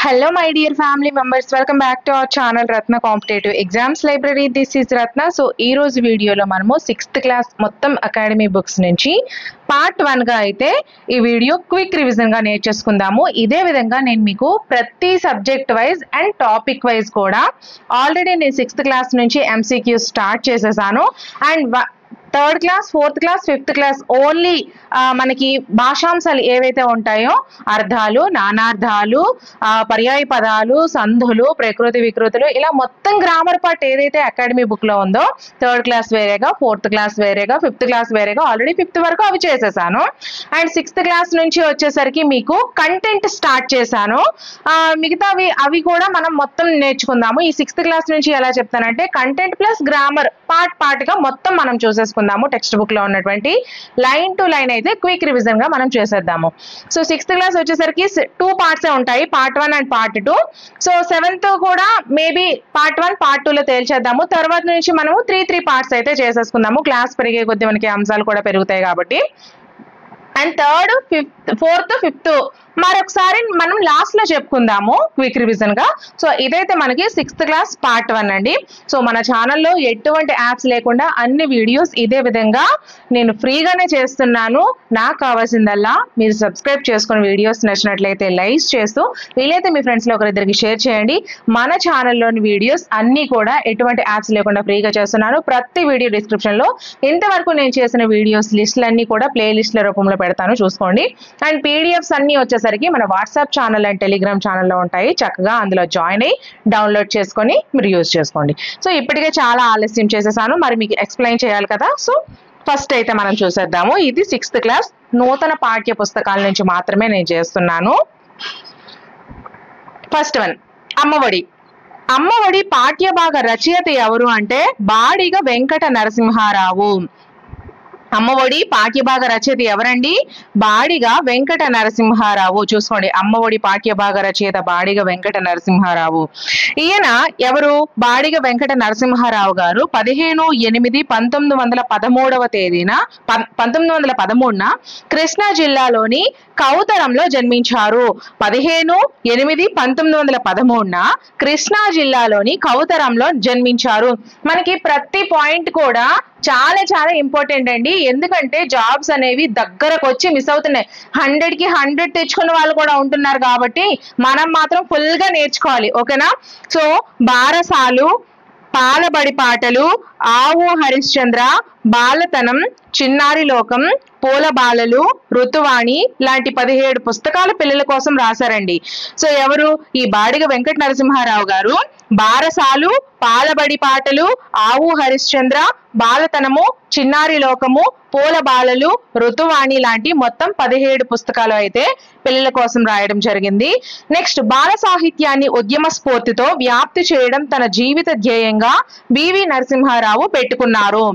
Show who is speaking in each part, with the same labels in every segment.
Speaker 1: Hello my dear family members, welcome back to our channel Ratna Competitive Exams Library. This is Ratna. So ee roju video lo manamu 6th class mottam academy books nunchi part 1 ga aithe ee video quick revision ga నేర్చేసుకుందాము. ఇదే విధంగా నేను మీకు ప్రతి subject wise and topic wise కూడా already నేను 6th class నుంచి MCQ start చేసేసాను. And third class, fourth class, fifth class only మనకి భాషాంశాలు ఏవైతే ఉంటాయో అర్థాలు, నానార్థాలు, పర్యాయ పదాలు, సంధులు, ప్రకృతి వికృతులు, ఇలా మొత్తం గ్రామర్ పార్ట్ ఏదైతే అకాడమీ బుక్ లో ఉందో థర్డ్ క్లాస్ వేరేగా, ఫోర్త్ క్లాస్ వేరేగా, ఫిఫ్త్ క్లాస్ వేరేగా ఆల్రెడీ ఫిఫ్త్ వరకు అవి చేసేసాను. అండ్ 6th క్లాస్ నుంచి వచ్చేసరికి మీకు కంటెంట్ స్టార్ట్ చేశాను. మిగతావి అవి కూడా మనం మొత్తం నేర్చుకుందాము. ఈ 6th క్లాస్ నుంచి ఎలా చెప్తానంటే కంటెంట్ ప్లస్ గ్రామర్ పార్ట్ గా మొత్తం మనం చూసేసుకుందాము. టెక్స్ట్ బుక్ లో ఉన్నటువంటి లైన్ టు లైన్ అయితే క్విక్ రివిజన్ గా మనం చేసేద్దాము. సో 6th క్లాస్ వచ్చేసరికి 2 పార్ట్స్ ఉంటాయి, part 1 and part 2. So 7th కూడా మేబీ పార్ట్ 1 పార్ట్ 2 లో తేల్చేద్దాము. తర్వాత నుంచి మనము 3 పార్ట్స్ అయితే చేసేసుకుందాము. క్లాస్ పెరిగే కొద్ది మనకి అంశాలు కూడా పెరుగుతాయి కాబట్టి. అండ్ థర్డ్, ఫోర్త్, ఫిఫ్త్ మరొకసారి మనం లాస్ట్ లో చెప్పుకుందాము క్విక్ రివిజన్ గా. సో ఇదైతే మనకి 6th క్లాస్ పార్ట్ 1 అండి. సో మన ఛానల్లో ఎటువంటి యాప్స్ లేకుండా అన్ని వీడియోస్ ఇదే విధంగా నేను ఫ్రీగానే చేస్తున్నాను. నాకు కావాల్సిందల్లా మీరు సబ్స్క్రైబ్ చేసుకుని వీడియోస్ నచ్చినట్లయితే లైక్ చేస్తూ వీలైతే మీ ఫ్రెండ్స్ లో ఒకరిద్దరికి షేర్ చేయండి. మన ఛానల్లోని వీడియోస్ అన్ని కూడా ఎటువంటి యాప్స్ లేకుండా ఫ్రీగా చేస్తున్నాను. ప్రతి వీడియో డిస్క్రిప్షన్ లో ఇంతవరకు నేను చేసిన వీడియోస్ లిస్టులన్నీ కూడా ప్లే లిస్ట్ల రూపంలో పెడతాను, చూసుకోండి. అండ్ పీడిఎఫ్స్ అన్ని వచ్చేసరికి మన వాట్సాప్ ఛానల్ అండ్ టెలిగ్రామ్ ఛానల్లో ఉంటాయి. చక్కగా అందులో జాయిన్ అయ్యి డౌన్లోడ్ చేసుకొని మీరు యూజ్ చేసుకోండి. సో ఇప్పటికే చాలా ఆలస్యం చేసేసాను, మరి మీకు ఎక్స్ప్లెయిన్ చేయాలి కదా. సో ఫస్ట్ అయితే మనం చూసేద్దాము. ఇది 6th క్లాస్ నూతన పాఠ్య పుస్తకాల నుంచి మాత్రమే నేను చేస్తున్నాను. First one, Amma Vodi. అమ్మఒడి పాఠ్య భాగ రచయిత ఎవరు అంటే బాడిగ వెంకట నరసింహారావు. అమ్మఒడి పాఠ్యభాగ రచయిత ఎవరండి? బాడిగ వెంకట నరసింహారావు. చూసుకోండి, అమ్మఒడి పాఠ్యభాగ రచయిత బాడిగ వెంకట నరసింహారావు. ఈయన ఎవరు? బాడిగ వెంకట నరసింహారావు గారు 15/8/1913 తేదీన 1913 కృష్ణా జిల్లాలోని కౌతరంలో జన్మించారు. 15/8/1913 కృష్ణా జిల్లాలోని కౌతరంలో జన్మించారు. మనకి ప్రతి పాయింట్ కూడా చాలా చాలా ఇంపార్టెంట్ అండి. ఎందుకంటే జాబ్స్ అనేవి దగ్గరకు వచ్చి మిస్ అవుతున్నాయి. 100కి 100 తెచ్చుకున్న వాళ్ళు కూడా ఉంటున్నారు కాబట్టి మనం మాత్రం ఫుల్ గా నేర్చుకోవాలి, ఓకేనా. సో బారసాలు, పాలబడి పాటలు, ఆవు హరిశ్చంద్ర, బాలతనం, చిన్నారి లోకం, పూలబాలలు, ఋతువాణి లాంటి 17 పుస్తకాలు పిల్లల కోసం రాశారండి. సో ఎవరు? ఈ బాడిగ వెంకట నరసింహారావు గారు బారసాలు, పాలబడి పాటలు, ఆవు హరిశ్చంద్ర, బాలతనము, చిన్నారి లోకము, పూలబాలలు, ఋతువాణి లాంటి మొత్తం 17 పుస్తకాలు అయితే పిల్లల కోసం రాయడం జరిగింది. నెక్స్ట్, బాల సాహిత్యాన్ని ఉద్యమ స్ఫూర్తితో వ్యాప్తి చేయడం తన జీవిత ధ్యేయంగా బివి నరసింహారావు పెట్టుకున్నారు.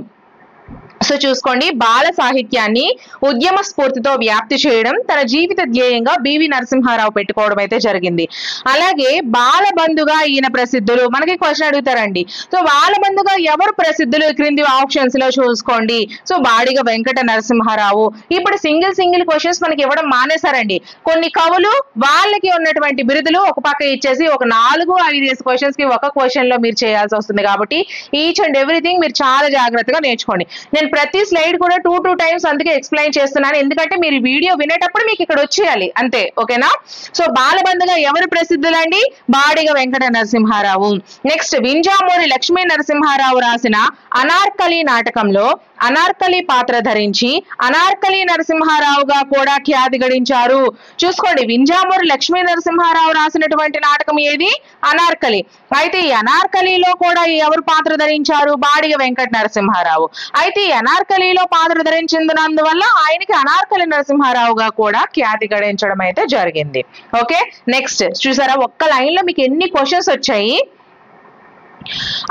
Speaker 1: సో చూసుకోండి, బాల సాహిత్యాన్ని ఉద్యమ స్ఫూర్తితో వ్యాప్తి చేయడం తన జీవిత ధ్యేయంగా బివి నరసింహారావు పెట్టుకోవడం అయితే జరిగింది. అలాగే బాలబంధుగా ఈయన ప్రసిద్ధులు. మనకి క్వశ్చన్ అడుగుతారండి, సో బాలబంధుగా ఎవరు ప్రసిద్ధులు? క్రింది ఆప్షన్స్ లో చూసుకోండి. సో బాడిగ వెంకట నరసింహారావు. ఇప్పుడు సింగిల్ క్వశ్చన్స్ మనకి ఇవ్వడం మానేశారండి. కొన్ని కవులు వాళ్ళకి ఉన్నటువంటి బిరుదులు ఒక పక్క ఇచ్చేసి ఒక 4-5 క్వశ్చన్స్ కి ఒక క్వశ్చన్ లో మీరు చేయాల్సి వస్తుంది. కాబట్టి ఈచ్ అండ్ ఎవ్రీథింగ్ మీరు చాలా జాగ్రత్తగా నేర్చుకోండి. నేను ప్రతి స్లైడ్ కూడా 2 times అందుకే ఎక్స్ప్లెయిన్ చేస్తున్నాను, ఎందుకంటే మీరు వీడియో వినేటప్పుడు మీకు ఇక్కడ వచ్చేయాలి అంతే, ఓకేనా. సో బాలబంధుగా ఎవరు ప్రసిద్ధులండి? బాడిగ వెంకట నరసింహారావు. నెక్స్ట్, వింజామూరి లక్ష్మీ నరసింహారావు రాసిన అనార్కలి నాటకంలో అనార్కలి పాత్ర ధరించి అనార్కలి నరసింహారావుగా కూడా ఖ్యాతి గడించారు. చూసుకోండి, వింజామూరి లక్ష్మీ నరసింహారావు రాసినటువంటి నాటకం ఏది? అనార్కలి. అయితే ఈ అనార్కలిలో కూడా ఎవరు పాత్ర ధరించారు? బాడిగ వెంకట నరసింహారావు. అయితే ఈ అనార్కలిలో పాత్ర ధరించినందువల్ల ఆయనకి అనార్కలి నరసింహారావుగా కూడా ఖ్యాతి గడించడం అయితే జరిగింది. ఓకే, నెక్స్ట్ చూసారా, ఒక్క లైన్ లో మీకు ఎన్ని క్వశ్చన్స్ వచ్చాయి.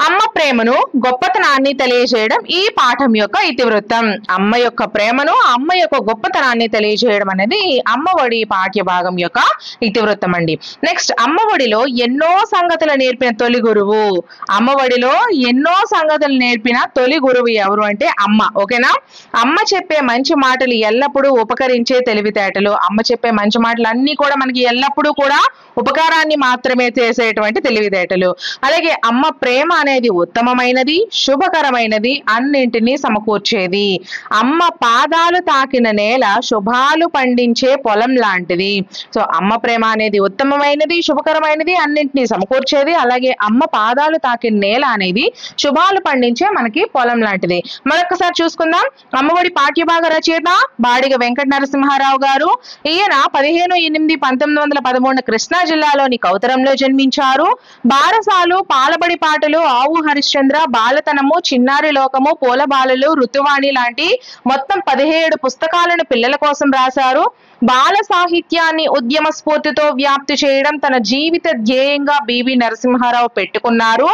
Speaker 1: అమ్మ ప్రేమను, గొప్పతనాన్ని తెలియజేయడం ఈ పాఠం యొక్క ఇతివృత్తం. అమ్మ యొక్క ప్రేమను, అమ్మ యొక్క గొప్పతనాన్ని తెలియజేయడం అనేది అమ్మఒడి పాఠ్య భాగం యొక్క ఇతివృత్తం అండి. నెక్స్ట్, అమ్మఒడిలో ఎన్నో సంగతులు నేర్పిన తొలి గురువు. అమ్మఒడిలో ఎన్నో సంగతులు నేర్పిన తొలి గురువు ఎవరు అంటే అమ్మ, ఓకేనా. అమ్మ చెప్పే మంచి మాటలు ఎల్లప్పుడూ ఉపకరించే తెలివితేటలు. అమ్మ చెప్పే మంచి మాటలు అన్ని కూడా మనకి ఎల్లప్పుడూ కూడా ఉపకారాన్ని మాత్రమే చేసేటువంటి తెలివితేటలు. అలాగే అమ్మ ప్రేమ అనేది ఉత్తమమైనది, శుభకరమైనది, అన్నింటినీ సమకూర్చేది. అమ్మ పాదాలు తాకిన నేల శుభాలు పండించే పొలం లాంటిది. సో అమ్మ ప్రేమ అనేది ఉత్తమమైనది, శుభకరమైనది, అన్నింటినీ సమకూర్చేది. అలాగే అమ్మ పాదాలు తాకిన నేల అనేది శుభాలు పండించే మనకి పొలం లాంటిది. మరొకసారి చూసుకుందాం. అమ్మఒడి పాఠ్యభాగ రచయిత బాడిగ వెంకట నరసింహారావు గారు. ఈయన 15/8/1913 కృష్ణా జిల్లాలోని కౌతరంలో జన్మించారు. బారసాలు, పాలబడి పాటలు, ఆవు హరిశ్చంద్ర, బాలతనము, చిన్నారి లోకము, పూలబాలలు, ఋతువాణి లాంటి మొత్తం 17 పుస్తకాలను పిల్లల కోసం రాశారు. బాల సాహిత్యాన్ని ఉద్యమ స్ఫూర్తితో వ్యాప్తి చేయడం తన జీవిత ధ్యేయంగా బివి నరసింహారావు పెట్టుకున్నారు.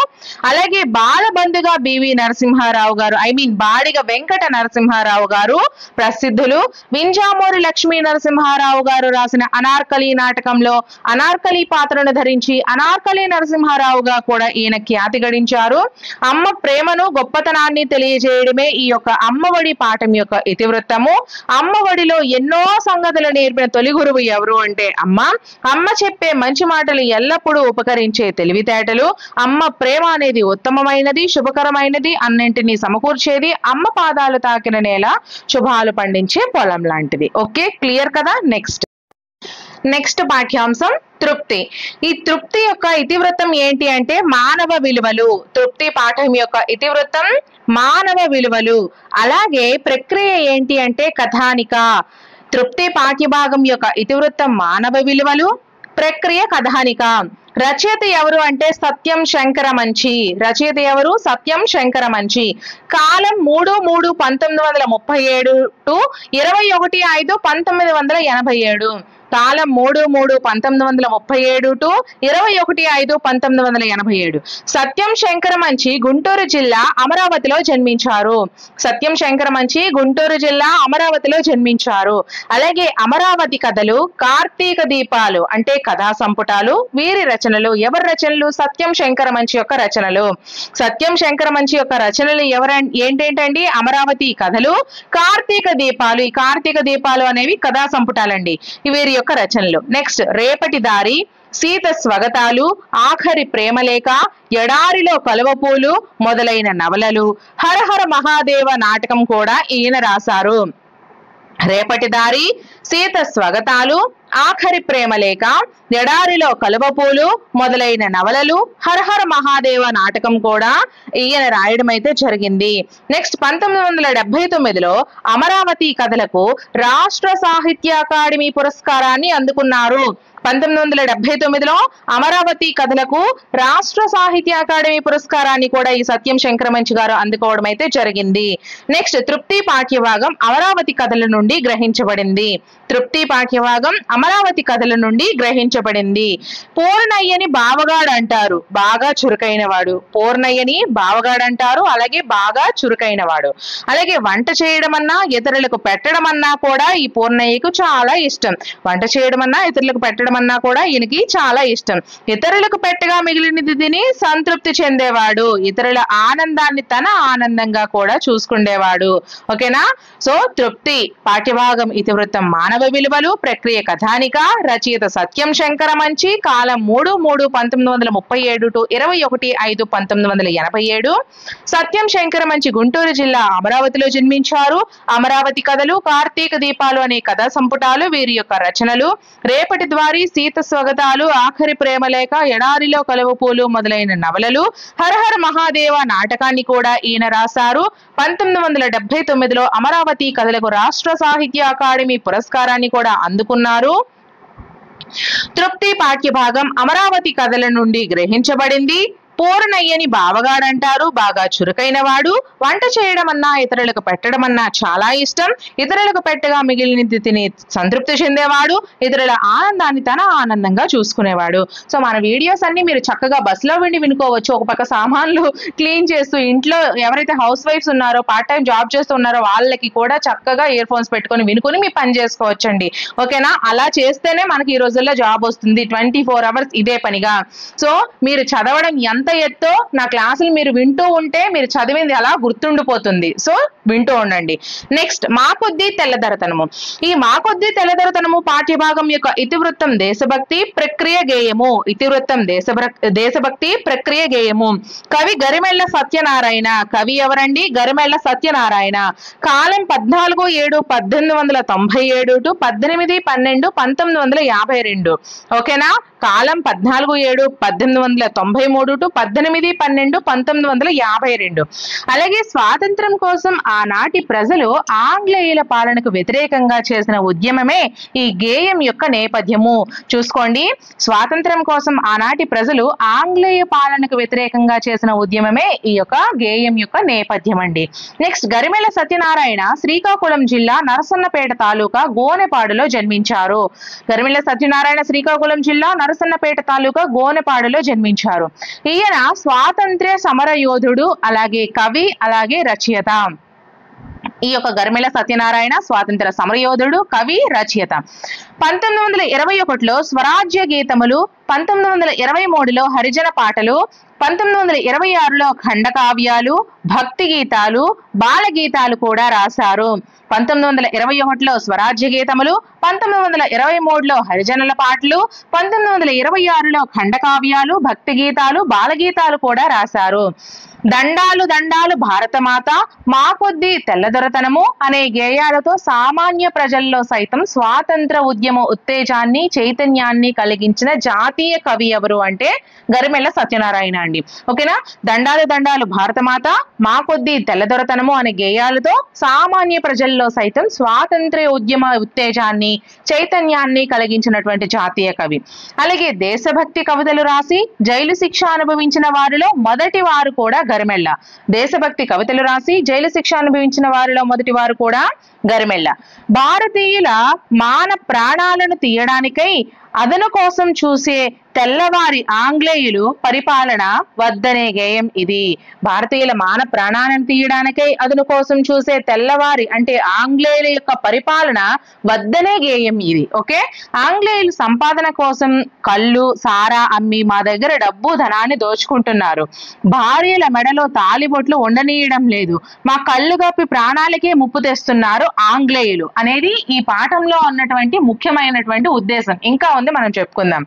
Speaker 1: అలాగే బాలబంధుగా బివి నరసింహారావు గారు బాడిగ వెంకట నరసింహారావు గారు ప్రసిద్ధులు. వింజామూరి లక్ష్మీ నరసింహారావు గారు రాసిన అనార్కలి నాటకంలో అనార్కలి పాత్రను ధరించి అనార్కలి నరసింహారావుగా కూడా ఈయన ఖ్యాతి గడించారు. అమ్మ ప్రేమను, గొప్పతనాన్ని తెలియజేయడమే ఈ యొక్క అమ్మఒడి పాఠం యొక్క ఇతివృత్తము. అమ్మఒడిలో ఎన్నో సంగతులు నేర్పిన తొలి గురువు ఎవరు అంటే అమ్మ. అమ్మ చెప్పే మంచి మాటలు ఎల్లప్పుడూ ఉపకరించే తెలివితేటలు. అమ్మ ప్రేమ అనేది ఉత్తమమైనది, శుభకరమైనది, అన్నింటినీ సమకూర్చేది. అమ్మ పాదాలు తాకిన నేల శుభాలు పండించే పొలం లాంటిది. ఓకే, క్లియర్ కదా? నెక్స్ట్ పాఠ్యాంశం తృప్తి. ఈ తృప్తి యొక్క ఇతివృత్తం ఏంటి అంటే మానవ విలువలు. తృప్తి పాఠం యొక్క ఇతివృత్తం మానవ విలువలు. అలాగే ప్రక్రియ ఏంటి అంటే కథానిక. తృప్తి పాఠ్యభాగం యొక్క ఇతివృత్తం మానవ విలువలు, ప్రక్రియ కథానిక. రచయిత ఎవరు అంటే సత్యం శంకరమంచి. రచయిత ఎవరు? సత్యం శంకరమంచి. కాలం 3/3/1937 టు 21/5/1987. Column 3/3/1937 to 21/5/1987. సత్యం శంకరమంచి గుంటూరు జిల్లా అమరావతిలో జన్మించారు. సత్యం శంకరమంచి గుంటూరు జిల్లా అమరావతిలో జన్మించారు. అలాగే అమరావతి కథలు, కార్తీక దీపాలు అంటే కథా సంపుటాలు వీరి రచనలు. ఎవరి రచనలు? సత్యం శంకరమంచి యొక్క రచనలు. సత్యం శంకరమంచి యొక్క రచనలు ఏంటండి? అమరావతి కథలు, కార్తీక దీపాలు. ఈ కార్తీక దీపాలు అనేవి కథా సంపుటాలండి, వీరి యొక్క రచనలు. నెక్స్ట్ రేపటి దారి, సీత స్వగతాలు, ఆఖరి ప్రేమలేఖ, ఎడారిలో కలువపూలు మొదలైన నవలలు. హరహర మహాదేవ నాటకం కూడా ఈయన రాశారు. రేపటి దారి, సీత స్వగతాలు, ఆఖరి ప్రేమలేఖ, ఎడారిలో కలువపూలు మొదలైన నవలలు, హరహర మహాదేవ నాటకం కూడా ఈయన రాయడం అయితే జరిగింది. నెక్స్ట్ 1979లో అమరావతి కథలకు రాష్ట్ర సాహిత్య అకాడమీ పురస్కారాన్ని అందుకున్నారు. 1979లో అమరావతి కథలకు రాష్ట్ర సాహిత్య అకాడమీ పురస్కారాన్ని కూడా ఈ సత్యం శంకరమంచి గారు అందుకోవడం అయితే జరిగింది. నెక్స్ట్ తృప్తి పాఠ్యభాగం అమరావతి కథల నుండి గ్రహించబడింది. తృప్తి పాఠ్యభాగం అమరావతి కథల నుండి గ్రహించబడింది. పూర్ణయ్యని బావగాడు అంటారు, బాగా చురుకైన వాడు. పూర్ణయ్యని బావగాడు అంటారు, అలాగే బాగా చురుకైన వాడు. అలాగే వంట చేయడం అన్నా ఇతరులకు పెట్టడం అన్నా కూడా ఈ పూర్ణయ్యకు చాలా ఇష్టం. వంట చేయడం అన్నా ఇతరులకు పెట్టడం అన్నా కూడా ఈయనకి చాలా ఇష్టం. ఇతరులకు పెట్టగా మిగిలినది తిని సంతృప్తి చెందేవాడు. ఇతరుల ఆనందాన్ని తన ఆనందంగా కూడా చూసుకునేవాడు. ఓకేనా? సో తృప్తి పాఠ్యభాగం ఇతివృత్తం మానవ విలువలు, ప్రక్రియ కథానిక. రచయిత సత్యం శంకరమంచి. కాలం 3/3/1937 టు 21/5/1987. సత్యం శంకరమంచి గుంటూరు జిల్లా అమరావతిలో జన్మించారు. అమరావతి కథలు, కార్తీక దీపాలు అనే కథా సంపుటాలు వీరి యొక్క రచనలు. రేపటి ద్వారి, సీత స్వగతాలు, ఆఖరి ప్రేమలేఖ, ఎడారిలో కలువపూలు మొదలైన నవలలు. హరహర మహాదేవ నాటకాన్ని కూడా ఈయన రాశారు. 1979లో అమరావతి కథలకు రాష్ట్ర సాహిత్య అకాడమీ పురస్కారాన్ని కూడా అందుకున్నారు. తృప్తి పాఠ్యభాగం అమరావతి కథల నుండి గ్రహించబడింది. పూర్ణయ్యని బావగాడంటారు, బాగా చురుకైన వాడు. వంట చేయడం అన్నా ఇతరులకు పెట్టడం అన్నా చాలా ఇష్టం. ఇతరులకు పెట్టగా మిగిలినది తిని సంతృప్తి చెందేవాడు. ఇతరుల ఆనందాన్ని తన ఆనందంగా చూసుకునేవాడు. సో మన వీడియోస్ అన్ని మీరు చక్కగా బస్సులో విని వినుకోవచ్చు. ఒక పక్క సామాన్లు క్లీన్ చేస్తూ, ఇంట్లో ఎవరైతే హౌస్ వైఫ్స్ ఉన్నారో, పార్ట్ టైం జాబ్ చేస్తూ ఉన్నారో వాళ్ళకి కూడా చక్కగా ఇయర్ ఫోన్స్ పెట్టుకొని వినుకొని మీ పని చేసుకోవచ్చండి. ఓకేనా? అలా చేస్తేనే మనకి ఈ రోజుల్లో జాబ్ వస్తుంది. 24 hours ఇదే పనిగా. సో మీరు చదవడం ఎంత ఎంత ఎత్తో నా క్లాసులు మీరు వింటూ ఉంటే మీరు చదివింది అలా గుర్తుండిపోతుంది. సో వింటూ ఉండండి. నెక్స్ట్ మా కొద్దీ తెల్లదొరతనము. ఈ మా కొద్దీ తెల్లదొరతనము పాఠ్యభాగం యొక్క ఇతివృత్తం దేశభక్తి ప్రక్రియ గేయము. ఇతివృత్తం దేశభక్తి ప్రక్రియ గేయము. కవి గరిమెళ్ళ సత్యనారాయణ. కవి ఎవరండి? గరిమెళ్ళ సత్యనారాయణ. కాలం 14/7/1897 టు 18/12/1952. ఓకేనా? కాలం 14/7/1893 టు 18/12/1952. అలాగే స్వాతంత్రం కోసం ఆనాటి ప్రజలు ఆంగ్లేయుల పాలనకు వ్యతిరేకంగా చేసిన ఉద్యమమే ఈ గేయం యొక్క నేపథ్యము. చూసుకోండి, స్వాతంత్రం కోసం ఆనాటి ప్రజలు ఆంగ్లేయ పాలనకు వ్యతిరేకంగా చేసిన ఉద్యమమే ఈ యొక్క గేయం యొక్క నేపథ్యం అండి. నెక్స్ట్ గరిమెళ్ళ సత్యనారాయణ శ్రీకాకుళం జిల్లా నరసన్నపేట తాలూకా గోనెపాడులో జన్మించారు. గరిమెళ్ళ సత్యనారాయణ శ్రీకాకుళం జిల్లా నరసన్నపేట తాలూకా గోనెపాడులో జన్మించారు. ఈయన స్వాతంత్ర్య సమర యోధుడు, అలాగే కవి, అలాగే రచయిత. ఈ యొక్క గరిమెళ్ళ సత్యనారాయణ స్వాతంత్ర సమరయోధుడు, కవి, రచయిత. 1921లో స్వరాజ్య గీతములు, 1923లో హరిజన పాటలు, 1926లో ఖండకావ్యాలు, భక్తి గీతాలు, బాల గీతాలు కూడా రాశారు. 1921లో స్వరాజ్య గీతములు, 1923లో హరిజనుల పాటలు, 1926లో ఖండకావ్యాలు, భక్తి గీతాలు, బాల గీతాలు కూడా రాశారు. దండాలు దండాలు భారతమాత, మా కొద్దీ తెల్లదొరతనము అనే గేయాలతో సామాన్య ప్రజల్లో సైతం స్వాతంత్ర ఉద్యమ ఉత్తేజాన్ని, చైతన్యాన్ని కలిగించిన జాతీయ కవి ఎవరు అంటే గరిమెళ్ళ సత్యనారాయణ అండి. ఓకేనా? దండాలు దండాలు భారతమాత, మా కొద్దీ తెల్లదొరతనము అనే గేయాలతో సామాన్య ప్రజల్లో సైతం స్వాతంత్ర్య ఉద్యమ ఉత్తేజాన్ని, చైతన్యాన్ని కలిగించినటువంటి జాతీయ కవి. అలాగే దేశభక్తి కవితలు రాసి జైలు శిక్ష అనుభవించిన వారిలో మొదటి వారు కూడా గరిమెళ్ళ. దేశభక్తి కవితలు రాసి జైలు శిక్ష అనుభవించిన వారిలో మొదటి వారు కూడా గరిమెళ్ళ. భారతీయుల మాన ప్రాణాలను తీయడానికై అదను కోసం చూసే తెల్లవారి ఆంగ్లేయులు పరిపాలన వద్దనే గేయం ఇది. భారతీయుల మాన ప్రాణాలను తీయడానికై అదను కోసం చూసే తెల్లవారి అంటే ఆంగ్లేయుల యొక్క పరిపాలన వద్దనే గేయం ఇది. ఓకే, ఆంగ్లేయులు సంపాదన కోసం కళ్ళు, సారా అమ్మి మా దగ్గర డబ్బు, ధనాన్ని దోచుకుంటున్నారు. భార్యల మెడలో తాలిబొట్లు ఉండనీయడం లేదు. మా కళ్ళు గప్పి ప్రాణాలకే ముప్పు తెస్తున్నారు ఆంగ్లేయులు అనేది ఈ పాఠంలో ఉన్నటువంటి ముఖ్యమైనటువంటి ఉద్దేశం. ఇంకా ఉంది, మనం చెప్పుకుందాం.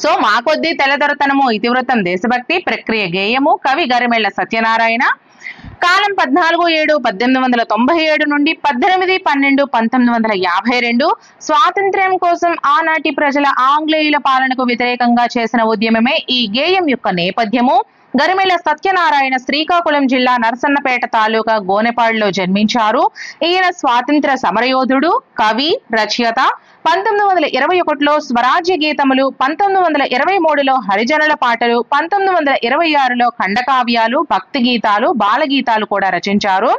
Speaker 1: సో మా కొద్దీ తెల్లదొరతనము ఇతివృత్తం దేశభక్తి ప్రక్రియ గేయము. కవి గరిమెళ్ళ సత్యనారాయణ. కాలం 14/7/1897 నుండి 18/12/1952. స్వాతంత్ర్యం కోసం ఆనాటి ప్రజల ఆంగ్లేయుల పాలనకు వ్యతిరేకంగా చేసిన ఉద్యమమే ఈ గేయం యొక్క నేపథ్యము. గరిమెళ్ళ సత్యనారాయణ శ్రీకాకుళం జిల్లా నరసన్నపేట తాలూకా గోనెపాడులో జన్మించారు. ఈయన స్వాతంత్ర సమరయోధుడు, కవి, రచయిత. 1921లో స్వరాజ్య గీతములు, 1923లో హరిజనుల పాటలు, 1926లో ఖండకావ్యాలు, భక్తి గీతాలు, బాల గీతాలు కూడా రచించారు.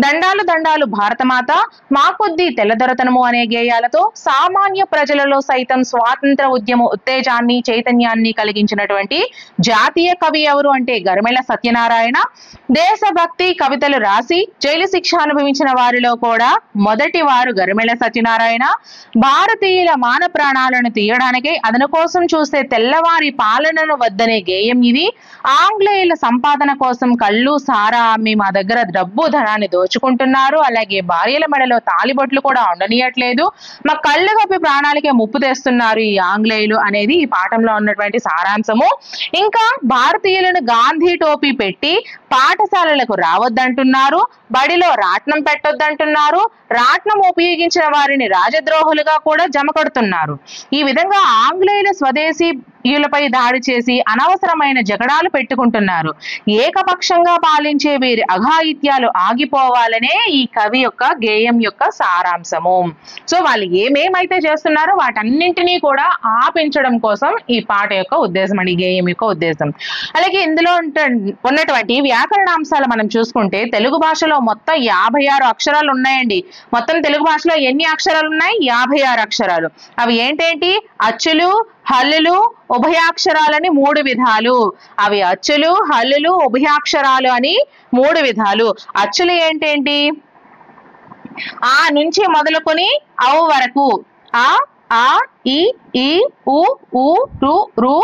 Speaker 1: దండాలు దండాలు భారతమాత, మా కొద్దీ తెల్లదొరతనము అనే గేయాలతో సామాన్య ప్రజలలో సైతం స్వాతంత్ర ఉద్యమ ఉత్తేజాన్ని, చైతన్యాన్ని కలిగించినటువంటి జాతీయ కవి ఎవరు అంటే గరిమెళ్ళ సత్యనారాయణ. దేశభక్తి కవితలు రాసి జైలు శిక్ష అనుభవించిన వారిలో కూడా మొదటి వారు గరిమెళ్ళ సత్యనారాయణ. భారతీయుల మాన ప్రాణాలను తీయడానికి అదను కోసం చూసే తెల్లవారి పాలనను వద్దనే గేయం ఇది. ఆంగ్లేయుల సంపాదన కోసం కళ్ళు, సారా అమ్మి మా దగ్గర డబ్బు, ధనాన్ని దోచుకుంటున్నారు. అలాగే భార్యల మెడలో తాలిబొట్లు కూడా ఉండనీయట్లేదు. మా కళ్ళు కప్పి ప్రాణాలకే ముప్పు తెస్తున్నారు ఈ ఆంగ్లేయులు అనేది ఈ పాఠంలో ఉన్నటువంటి సారాంశము. ఇంకా భారతీయులను గాంధీ టోపీ పెట్టి పాఠశాలలకు రావద్దంటున్నారు. బడిలో రాట్నం పెట్టొద్దంటున్నారు. రాట్నం ఉపయోగించిన వారిని రాజద్రోహులుగా కూడా జమకడుతున్నారు. ఈ విధంగా ఆంగ్లేయుల స్వదేశీయులపై దాడి చేసి అనవసరమైన జగడాలు పెట్టుకుంటున్నారు. ఏకపక్షంగా పాలించే వీరి అఘాయిత్యాలు ఆగిపోవాలనే ఈ కవి యొక్క గేయం యొక్క సారాంశము. సో వాళ్ళు ఏమేమైతే చేస్తున్నారో వాటన్నింటినీ కూడా ఆపించడం కోసం ఈ పాట యొక్క ఉద్దేశం అండి, గేయం యొక్క ఉద్దేశం. అలాగే ఇందులో ఉన్నటువంటి వ్యాకరణాంశాలు మనం చూసుకుంటే తెలుగు భాషలో మొత్తం 56 అక్షరాలు ఉన్నాయండి. మొత్తం తెలుగు భాషలో ఎన్ని అక్షరాలు ఉన్నాయి? 56 అక్షరాలు. అవి ఏంటేంటి? అచ్చులు, హల్లులు, ఉభయాక్షరాలని 3 విధాలు. అవి అచ్చులు, హల్లులు, ఉభయాక్షరాలు అని 3 విధాలు. అచ్చులు ఏంటేంటి? ఆ నుంచి మొదలుకొని అవు వరకు. ఆ, ఆ, ఈ, ఊ, ఊ, రు, రు,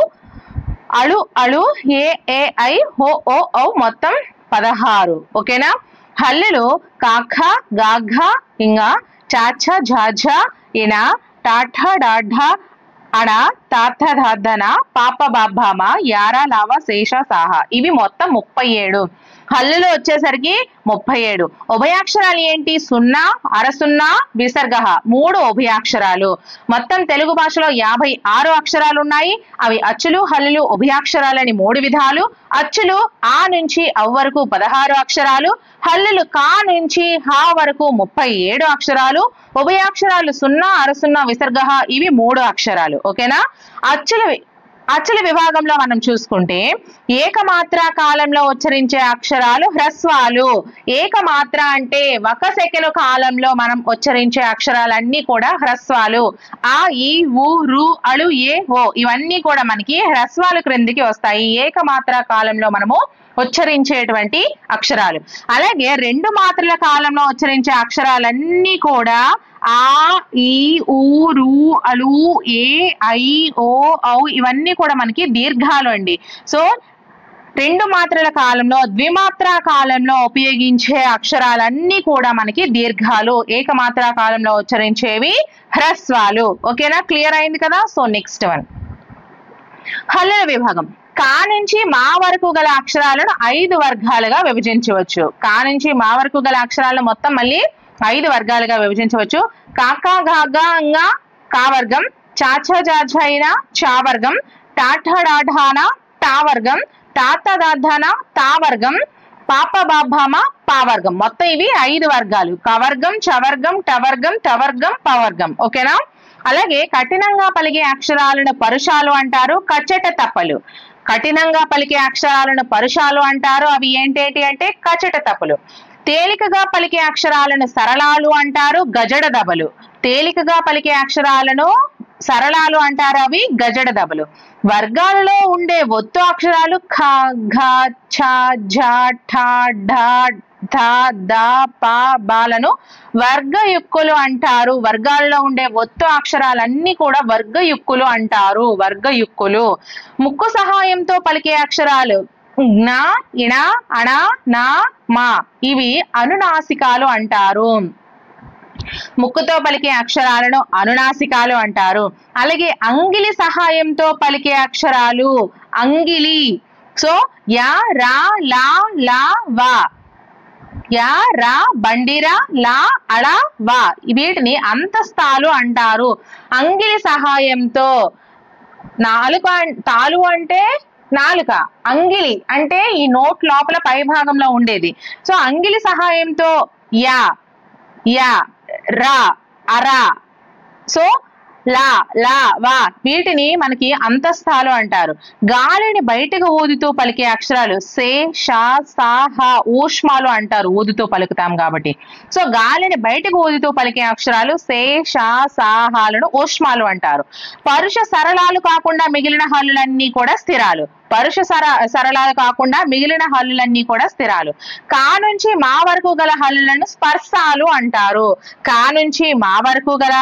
Speaker 1: అళు అళు ఏ ఏ ఐ హో ఓ ఔ మొత్తం 16. ఓకేనా. హల్లులు కాఖ గాఘ ఇంగ చాచ ఝాఝ ఇన టాఠ డాఢ అణ తాథ ధాధన పాప బాభామ యార లావ శేష సాహ. ఇవి మొత్తం 37. హల్లులు వచ్చేసరికి 37. ఉభయాక్షరాలు ఏంటి? సున్నా, అరసున్నా, విసర్గ 3 ఉభయాక్షరాలు. మొత్తం తెలుగు భాషలో 56 అక్షరాలు ఉన్నాయి. అవి అచ్చులు, హల్లులు, ఉభయాక్షరాలని 3 విధాలు. అచ్చులు ఆ నుంచి అవ్ వరకు 16 అక్షరాలు, హల్లులు కా నుంచి హా వరకు 37 అక్షరాలు, ఉభయాక్షరాలు సున్నా, అరసున్నా, విసర్గ ఇవి 3 అక్షరాలు. ఓకేనా. అచ్చుల విభాగంలో మనం చూసుకుంటే ఏకమాత్ర కాలంలో ఉచ్చరించే అక్షరాలు హ్రస్వాలు. ఏకమాత్ర అంటే 1 సెకను కాలంలో మనం ఉచ్చరించే అక్షరాలన్నీ కూడా హ్రస్వాలు. ఆ, ఈ, ఊ, రు, అళు, ఏ, ఓ ఇవన్నీ కూడా మనకి హ్రస్వాలు క్రిందికి వస్తాయి ఏకమాత్ర కాలంలో మనము ఉచ్చరించేటువంటి అక్షరాలు. అలాగే 2 మాత్రల కాలంలో ఉచ్చరించే అక్షరాలన్నీ కూడా ఆ, ఈ, ఊ, రు, అలు, ఏ, ఐ, ఓ, ఔ ఇవన్నీ కూడా మనకి దీర్ఘాలు అండి. సో 2 మాత్రల కాలంలో, ద్విమాత్ర కాలంలో ఉపయోగించే అక్షరాలన్నీ కూడా మనకి దీర్ఘాలు. ఏకమాత్ర కాలంలో ఉచ్చరించేవి హ్రస్వాలు. ఓకేనా, క్లియర్ అయింది కదా. సో నెక్స్ట్ వన్, హల్లుల విభాగం. కా నుంచి మా వరకు గల అక్షరాలను 5 వర్గాలుగా విభజించవచ్చు. కా నుంచి మా వరకు గల అక్షరాలను మొత్తం మళ్ళీ 5 వర్గాలుగా విభజించవచ్చు. కాకా గాగా అంగా కా వర్గం, చాచ జాఝైన చా వర్గం, టాఠ డాఢాన టా వర్గం, తాత దాధాన తా వర్గం, పాప బాభామ పా వర్గం. మొత్తం ఇవి 5 వర్గాలు. కవర్గం, చవర్గం, టవర్గం, టవర్గం, పవర్గం. ఓకేనా. అలాగే కఠినంగా పలికే అక్షరాలను పరుషాలు అంటారు. కచ్చట తప్పలు. కఠినంగా పలికే అక్షరాలను పరుషాలు అంటారు. అవి ఏంటేంటి అంటే కచ్చట తప్పులు. తేలికగా పలికే అక్షరాలను సరళాలు అంటారు. గజడ దబలు. తేలికగా పలికే అక్షరాలను సరళాలు అంటారు. అవి గజడ దబలు. వర్గాలలో ఉండే ఒత్తు అక్షరాలు ఖ, ఘ, ఛ, ఝ, ఠ, ఢ, ధ, ద, ప, బాలను వర్గయుక్కులు అంటారు. వర్గాలలో ఉండే ఒత్తు అక్షరాలన్నీ కూడా వర్గయుక్కులు అంటారు. వర్గయుక్కులు. ముక్కు సహాయంతో పలికే అక్షరాలు జ్ఞ, ఇణ, అణ, నా, మా ఇవి అనునాసికాలు అంటారు. ముక్కుతో పలికే అక్షరాలను అనునాసికాలు అంటారు. అలాగే అంగిలి సహాయంతో పలికే అక్షరాలు అంగిలి. సో యా, రా, లా, లా, వా. యా, రా, బండిరా, లా, అళ, వా వీటిని అంతస్తాలు అంటారు. అంగిలి సహాయంతో తాలు అంటే నాలుక, అంగిలి అంటే ఈ నోట్ లోపల పై భాగంలో ఉండేది. సో అంగిలి సహాయంతో యా, యా, రా, అరా, సో లా, లా, వా వీటిని మనకి అంతస్తాలు అంటారు. గాలిని బయటకు ఊదుతూ పలికే అక్షరాలు సే, షా, సా, హ ఊష్మాలు అంటారు. ఊదుతూ పలుకుతాం కాబట్టి. సో గాలిని బయటకు ఊదుతూ పలికే అక్షరాలు సే, షా, సా, హాలను ఊష్మాలు అంటారు. పరుష సరళాలు కాకుండా మిగిలిన హల్లులన్నీ కూడా స్థిరాలు. పరుష సరళాలు కాకుండా మిగిలిన హల్లులన్నీ కూడా స్థిరాలు. కా నుంచి మా వరకు గల హల్లులను స్పర్శాలు అంటారు. కా నుంచి మా వరకు గల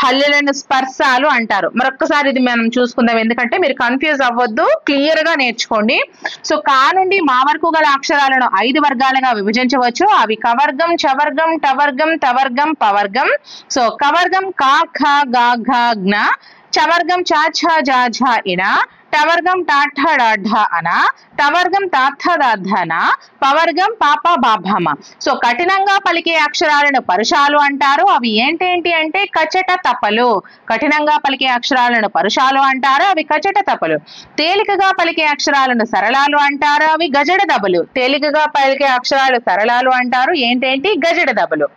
Speaker 1: హల్లులను స్పర్శాలు అంటారు. మరొక్కసారి ఇది మనం చూసుకుందాం, ఎందుకంటే మీరు కన్ఫ్యూజ్ అవ్వద్దు, క్లియర్ గా నేర్చుకోండి. సో కా నుండి మా వరకు గల అక్షరాలను 5 వర్గాలుగా విభజించవచ్చు. అవి కవర్గం, చవర్గం, టవర్గం, తవర్గం, పవర్గం. సో కవర్గం కా, ఖ, గా, ఘ, జ్ఞ. చవర్గం చా, ఛ, జా, ఝ, ఇన. టవర్గం టాఠ డాఢ అన. టవర్గం తాథ దాధన. పవర్గం పాప బాభమ. సో కఠినంగా పలికే అక్షరాలను పరుషాలు అంటారు. అవి ఏంటేంటి అంటే కచట తపలు. కఠినంగా పలికే అక్షరాలను పరుషాలు అంటారు. అవి కచట తపలు. తేలికగా పలికే అక్షరాలను సరళాలు అంటారు. అవి గజడ దబలు. తేలికగా పలికే అక్షరాలు సరళాలు అంటారు. ఏంటేంటి గజడ దబలు.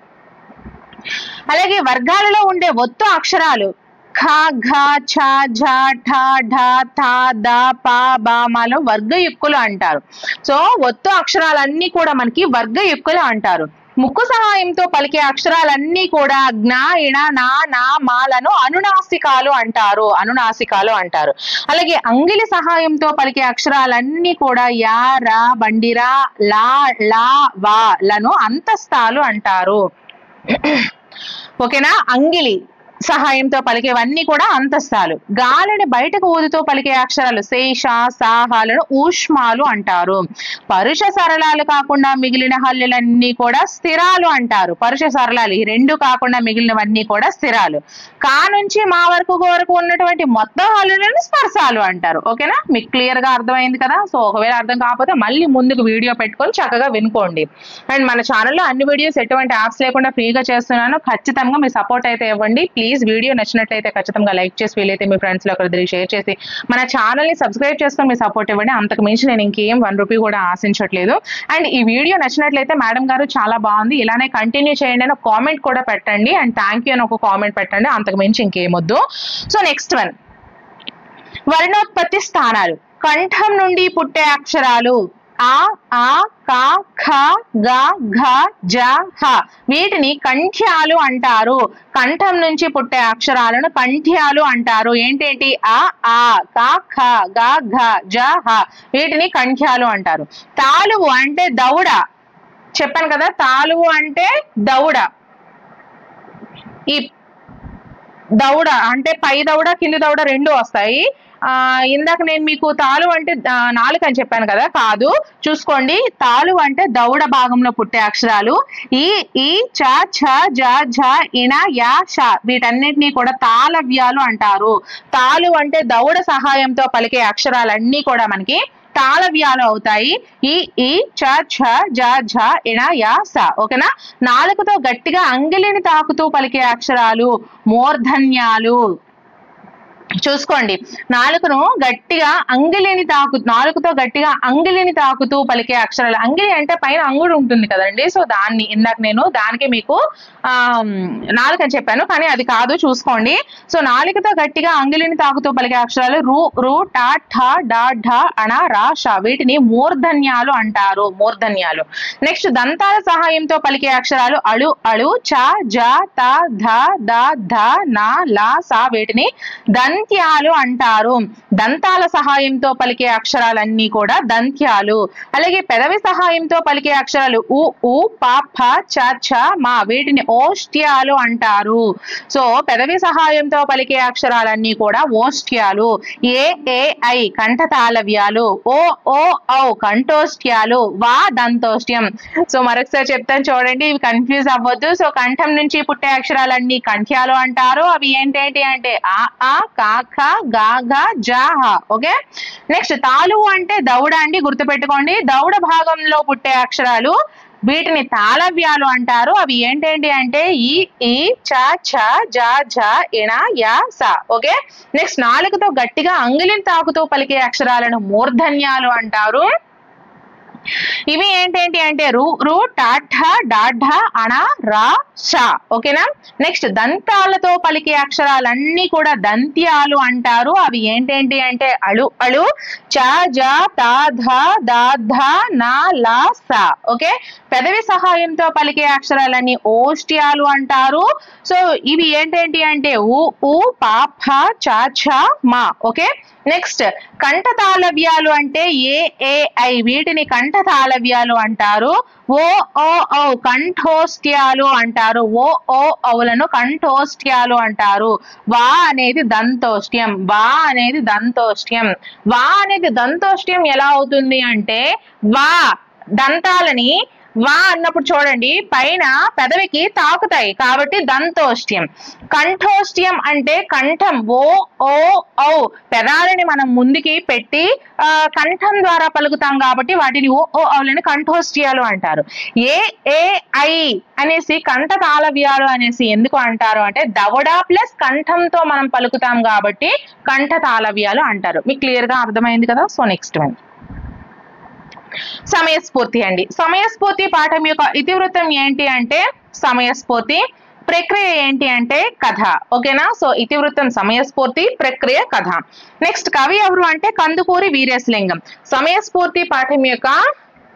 Speaker 1: అలాగే వర్గాలలో ఉండే ఒత్తు అక్షరాలు ఖ, ఘ, ఛ, ఝ, ఠ, ఢ, థ, ద, ప, బ, మలు వర్గయుక్కులు అంటారు. సో ఒత్తు అక్షరాలన్నీ కూడా మనకి వర్గయుక్కులు అంటారు. ముక్కు సహాయంతో పలికే అక్షరాలన్నీ కూడా జ్ఞ, ఇణ, నా, నా, మాలను అనునాసికాలు అంటారు. అనునాసికాలు అంటారు. అలాగే అంగిలి సహాయంతో పలికే అక్షరాలన్నీ కూడా యా, రా, బండిరా, లా, లా, వా లను అంతస్తాలు అంటారు. ఓకేనా. అంగిలి సహాయంతో పలికేవన్నీ కూడా అంతస్తాలు. గాలిని బయటకు ఊదుతూ పలికే అక్షరాలు శేష, సాహాలను ఊష్మాలు అంటారు. పరుష సరళాలు కాకుండా మిగిలిన హల్లులన్నీ కూడా స్థిరాలు అంటారు. పరుష సరళాలు ఈ రెండు కాకుండా మిగిలినవన్నీ కూడా స్థిరాలు. కా నుంచి మా వరకు ఉన్నటువంటి మొత్తం హల్లులను స్పర్శాలు అంటారు. ఓకేనా, మీకు క్లియర్ గా అర్థమైంది కదా. సో ఒకవేళ అర్థం కాకపోతే మళ్ళీ ముందుకు వీడియో పెట్టుకొని చక్కగా వినుకోండి. అండ్ మన ఛానల్లో అన్ని వీడియోస్ ఎటువంటి యాప్స్ లేకుండా ఫ్రీగా చేస్తున్నాను. ఖచ్చితంగా మీ సపోర్ట్ అయితే ఇవ్వండి ప్లీజ్. వీడియో నచ్చినట్లయితే ఖచ్చితంగా లైక్ చేసి, వీలైతే మీ ఫ్రెండ్స్ లో ఒకరిద్దరికి షేర్ చేసి మన ఛానల్ ని సబ్స్క్రైబ్ చేసుకొని మీ సపోర్ట్ ఇవ్వండి. అంతకు మించి నేను ఇంకేం 1 రూపీ కూడా ఆశించట్లేదు. అండ్ ఈ వీడియో నచ్చినట్లయితే మేడం గారు చాలా బాగుంది, ఇలానే కంటిన్యూ చేయండి అని ఒక కామెంట్ కూడా పెట్టండి. అండ్ థ్యాంక్ యూ అని ఒక కామెంట్ పెట్టండి. అంతకు మించి ఇంకేమొద్దు. సో నెక్స్ట్ వన్, వర్ణోత్పత్తి స్థానాలు. కంఠం నుండి పుట్టే అక్షరాలు ఆ, ఆ, కా, ఖ, గ, ఘ, జ, హ వీటిని కంఠ్యాలు అంటారు. కంఠం నుంచి పుట్టే అక్షరాలను కంఠ్యాలు అంటారు. ఏంటేంటి? ఆ, ఆ, కా, ఖ, గ, ఘ, జ, హ వీటిని కంఠ్యాలు అంటారు. తాలువు అంటే దౌడ. చెప్పాను కదా, తాలువు అంటే దౌడ. ఈ దౌడ అంటే పై దౌడ కింది దౌడ రెండు వస్తాయి. ఇందాక నేను మీకు తాలు అంటే నాలుక అని చెప్పాను కదా, కాదు చూసుకోండి. తాలు అంటే దౌడ భాగంలో పుట్టే అక్షరాలు. ఈ, చ, ఛ, జ, ఝ, ఇణ, యా, ష వీటన్నిటినీ కూడా తాళవ్యాలు అంటారు. తాలు అంటే దౌడ సహాయంతో పలికే అక్షరాలన్నీ కూడా మనకి తాళవ్యాలు అవుతాయి. ఈ, చ, ఛ, జ, ఝ, ఇణ, యా, స. ఓకేనా. నాలుకతో గట్టిగా అంగిలిని తాకుతూ పలికే అక్షరాలు మూర్ధన్యాలు. చూసుకోండి, నాలుకతో గట్టిగా అంగిలిని తాకుతూ పలికే అక్షరాలు. అంగిలి అంటే పైన అంగుడు ఉంటుంది కదండి, సో దాన్ని ఇందాక నేను దానికి మీకు నాలుక అని చెప్పాను, కానీ అది కాదు. చూసుకోండి, సో నాలుకతో గట్టిగా అంగిలిని తాకుతూ పలికే అక్షరాలు రు, రు, ట, ఠ, డ, ఢ, అణ, ర, ష వీటిని మూర్ధన్యాలు అంటారు. మూర్ధన్యాలు. నెక్స్ట్, దంతాల సహాయంతో పలికే అక్షరాలు అళు, అళు, చ, జ, త, ధ, ద, ధ, న, ల, స వీటిని దంత్యాలు అంటారు. దంతాల సహాయంతో పలికే అక్షరాలన్నీ కూడా దంత్యాలు. అలాగే పెదవి సహాయంతో పలికే అక్షరాలు ఉ, ఉ, ప, ఫ, చ, ఛ, మ వీటిని ఓష్ట్యాలు అంటారు. సో పెదవి సహాయంతో పలికే అక్షరాలన్నీ కూడా ఓష్ట్యాలు. ఏ, ఐ కంఠతాళవ్యాలు. ఓ, ఔ కంఠోష్ట్యాలు. వా దంతోష్ట్యం. సో మరొకసారి చెప్తాను చూడండి, ఇవి కన్ఫ్యూజ్ అవ్వద్దు. సో కంఠం నుంచి పుట్టే అక్షరాలన్నీ కంఠ్యాలు అంటారు. అవి ఏంటేంటి అంటే ఆ, కా, ఖ, గ, ఘ, జ, హ. ఓకే. నెక్స్ట్, తాలువు అంటే దౌడ అండి, గుర్తుపెట్టుకోండి. దౌడ భాగంలో పుట్టే అక్షరాలు వీటిని తాళవ్యాలు అంటారు. అవి ఏంటేంటి అంటే ఈ, చ, ఛ, జ, ఝ, ఇణ, యా, స. ఓకే. నెక్స్ట్, నాలుకతో గట్టిగా అంగిలిని తాకుతూ పలికే అక్షరాలను మూర్ధన్యాలు అంటారు. ఇవి ఏంటేంటి అంటే రు, రు, ట, ఠ, డ, ఢ, అణ, ర, ష. ఓకేనా. నెక్స్ట్, దంతాలతో పలికే అక్షరాలన్నీ కూడా దంత్యాలు అంటారు. అవి ఏంటేంటి అంటే అళు, అళు, చ, జ, త, ధ, ద, ధ, న, ల, స. ఓకే. పెదవి సహాయంతో పలికే అక్షరాలన్నీ ఓష్ట్యాలు అంటారు. సో ఇవి ఏంటేంటి అంటే ఉ, ఉ, ప, ఫ, చ, ఛ, మ. ఓకే. నెక్స్ట్, కంఠతాళవ్యాలు అంటే ఏ, ఐ వీటిని కంఠతాళవ్యాలు అంటారు. ఓ, ఔ కంఠోష్ట్యాలు అంటారు. ఓ, ఔలను కంఠోష్ట్యాలు అంటారు. వా అనేది దంతోష్ట్యం. వా అనేది దంతోష్ట్యం. వా అనేది దంతోష్ట్యం ఎలా అవుతుంది అంటే వా దంతాలని వా అన్నప్పుడు చూడండి పైన పెదవికి తాకుతాయి కాబట్టి దంతోష్ట్యం. కంఠోష్ట్యం అంటే కంఠం ఓ, ఔ పెదాలని మనం ముందుకి పెట్టి కంఠం ద్వారా పలుకుతాం కాబట్టి వాటిని ఓ, ఔలని కంఠోష్ట్యాలు అంటారు. ఏ, ఐ అనేసి కంఠ తాళవ్యాలు అనేసి ఎందుకు అంటారు అంటే దవడ ప్లస్ కంఠంతో మనం పలుకుతాం కాబట్టి కంఠ తాళవ్యాలు అంటారు. మీకు క్లియర్ గా అర్థమైంది కదా. సో నెక్స్ట్ వన్, సమయస్ఫూర్తి అండి. సమయస్ఫూర్తి పాఠం యొక్క ఇతివృత్తం ఏంటి అంటే సమయస్ఫూర్తి, ప్రక్రియ ఏంటి అంటే కథ. ఓకేనా. సో ఇతివృత్తం సమయస్ఫూర్తి, ప్రక్రియ కథ. నెక్స్ట్, కవి ఎవరు అంటే కందుకూరి వీరేశలింగం. సమయస్ఫూర్తి పాఠం యొక్క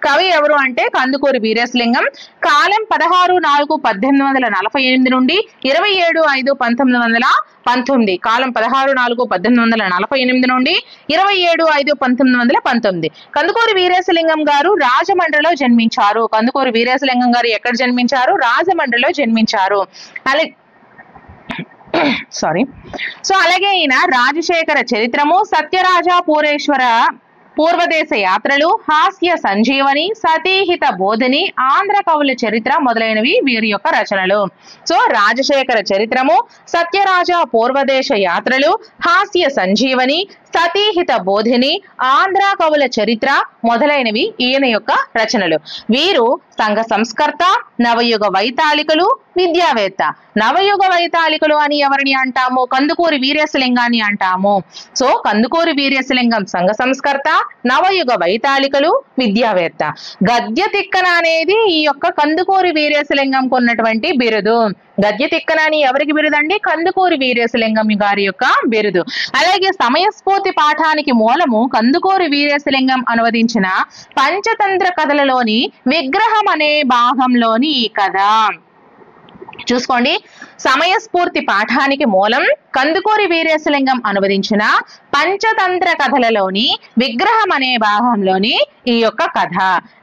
Speaker 1: కవి ఎవరు అంటే కందుకూరి వీరేశలింగం. కాలం 16/4/1848 నుండి 27/5/1919. కాలం 16/4/1848 నుండి 27/5/1919. కందుకూరి వీరేశలింగం గారు రాజమండ్రిలో జన్మించారు. కందుకూరి వీరేశలింగం గారు ఎక్కడ జన్మించారు? రాజమండ్రిలో జన్మించారు. సారీ. సో అలాగే ఈయన రాజశేఖర చరిత్రము, సత్యరాజ పూర్వదేశ యాత్రలు, హాస్య సంజీవని, సతీహిత బోధిని, ఆంధ్ర కవుల చరిత్ర మొదలైనవి వీరి యొక్క రచనలు. సో రాజశేఖర చరిత్రము, సత్యరాజ పూర్వదేశ యాత్రలు, హాస్య సంజీవని, సతీహిత బోధిని, ఆంధ్ర కవుల చరిత్ర మొదలైనవి ఈయన యొక్క రచనలు. వీరు సంఘ సంస్కర్త, నవయుగ వైతాళికులు, విద్యావేత్త. నవయుగ వైతాళికులు అని ఎవరిని అంటాము? కందుకూరి వీరేశలింగాన్ని అంటాము. సో కందుకూరి వీరేశలింగం సంఘ సంస్కర్త, నవయుగ వైతాళికులు, విద్యావేత్త. గద్య తిక్కన అనేది ఈ యొక్క కందుకూరి వీరేశలింగంకు ఉన్నటువంటి బిరుదు. గద్య తిక్కన అని ఎవరికి బిరుదండి? కందుకూరి వీరేశలింగం గారి యొక్క బిరుదు. అలాగే సమయస్ఫూర్తి పాఠానికి మూలము కందుకూరి వీరేశలింగం అనువదించిన పంచతంత్ర కథలలోని విగ్రహం అనే భాగంలోని ఈ కథ. చూసుకోండి, సమయస్ఫూర్తి పాఠానికి మూలం కందుకూరి వీరేశలింగం అనువదించిన పంచతంత్ర కథలలోని విగ్రహం అనే భాగంలోని ఈ యొక్క కథ.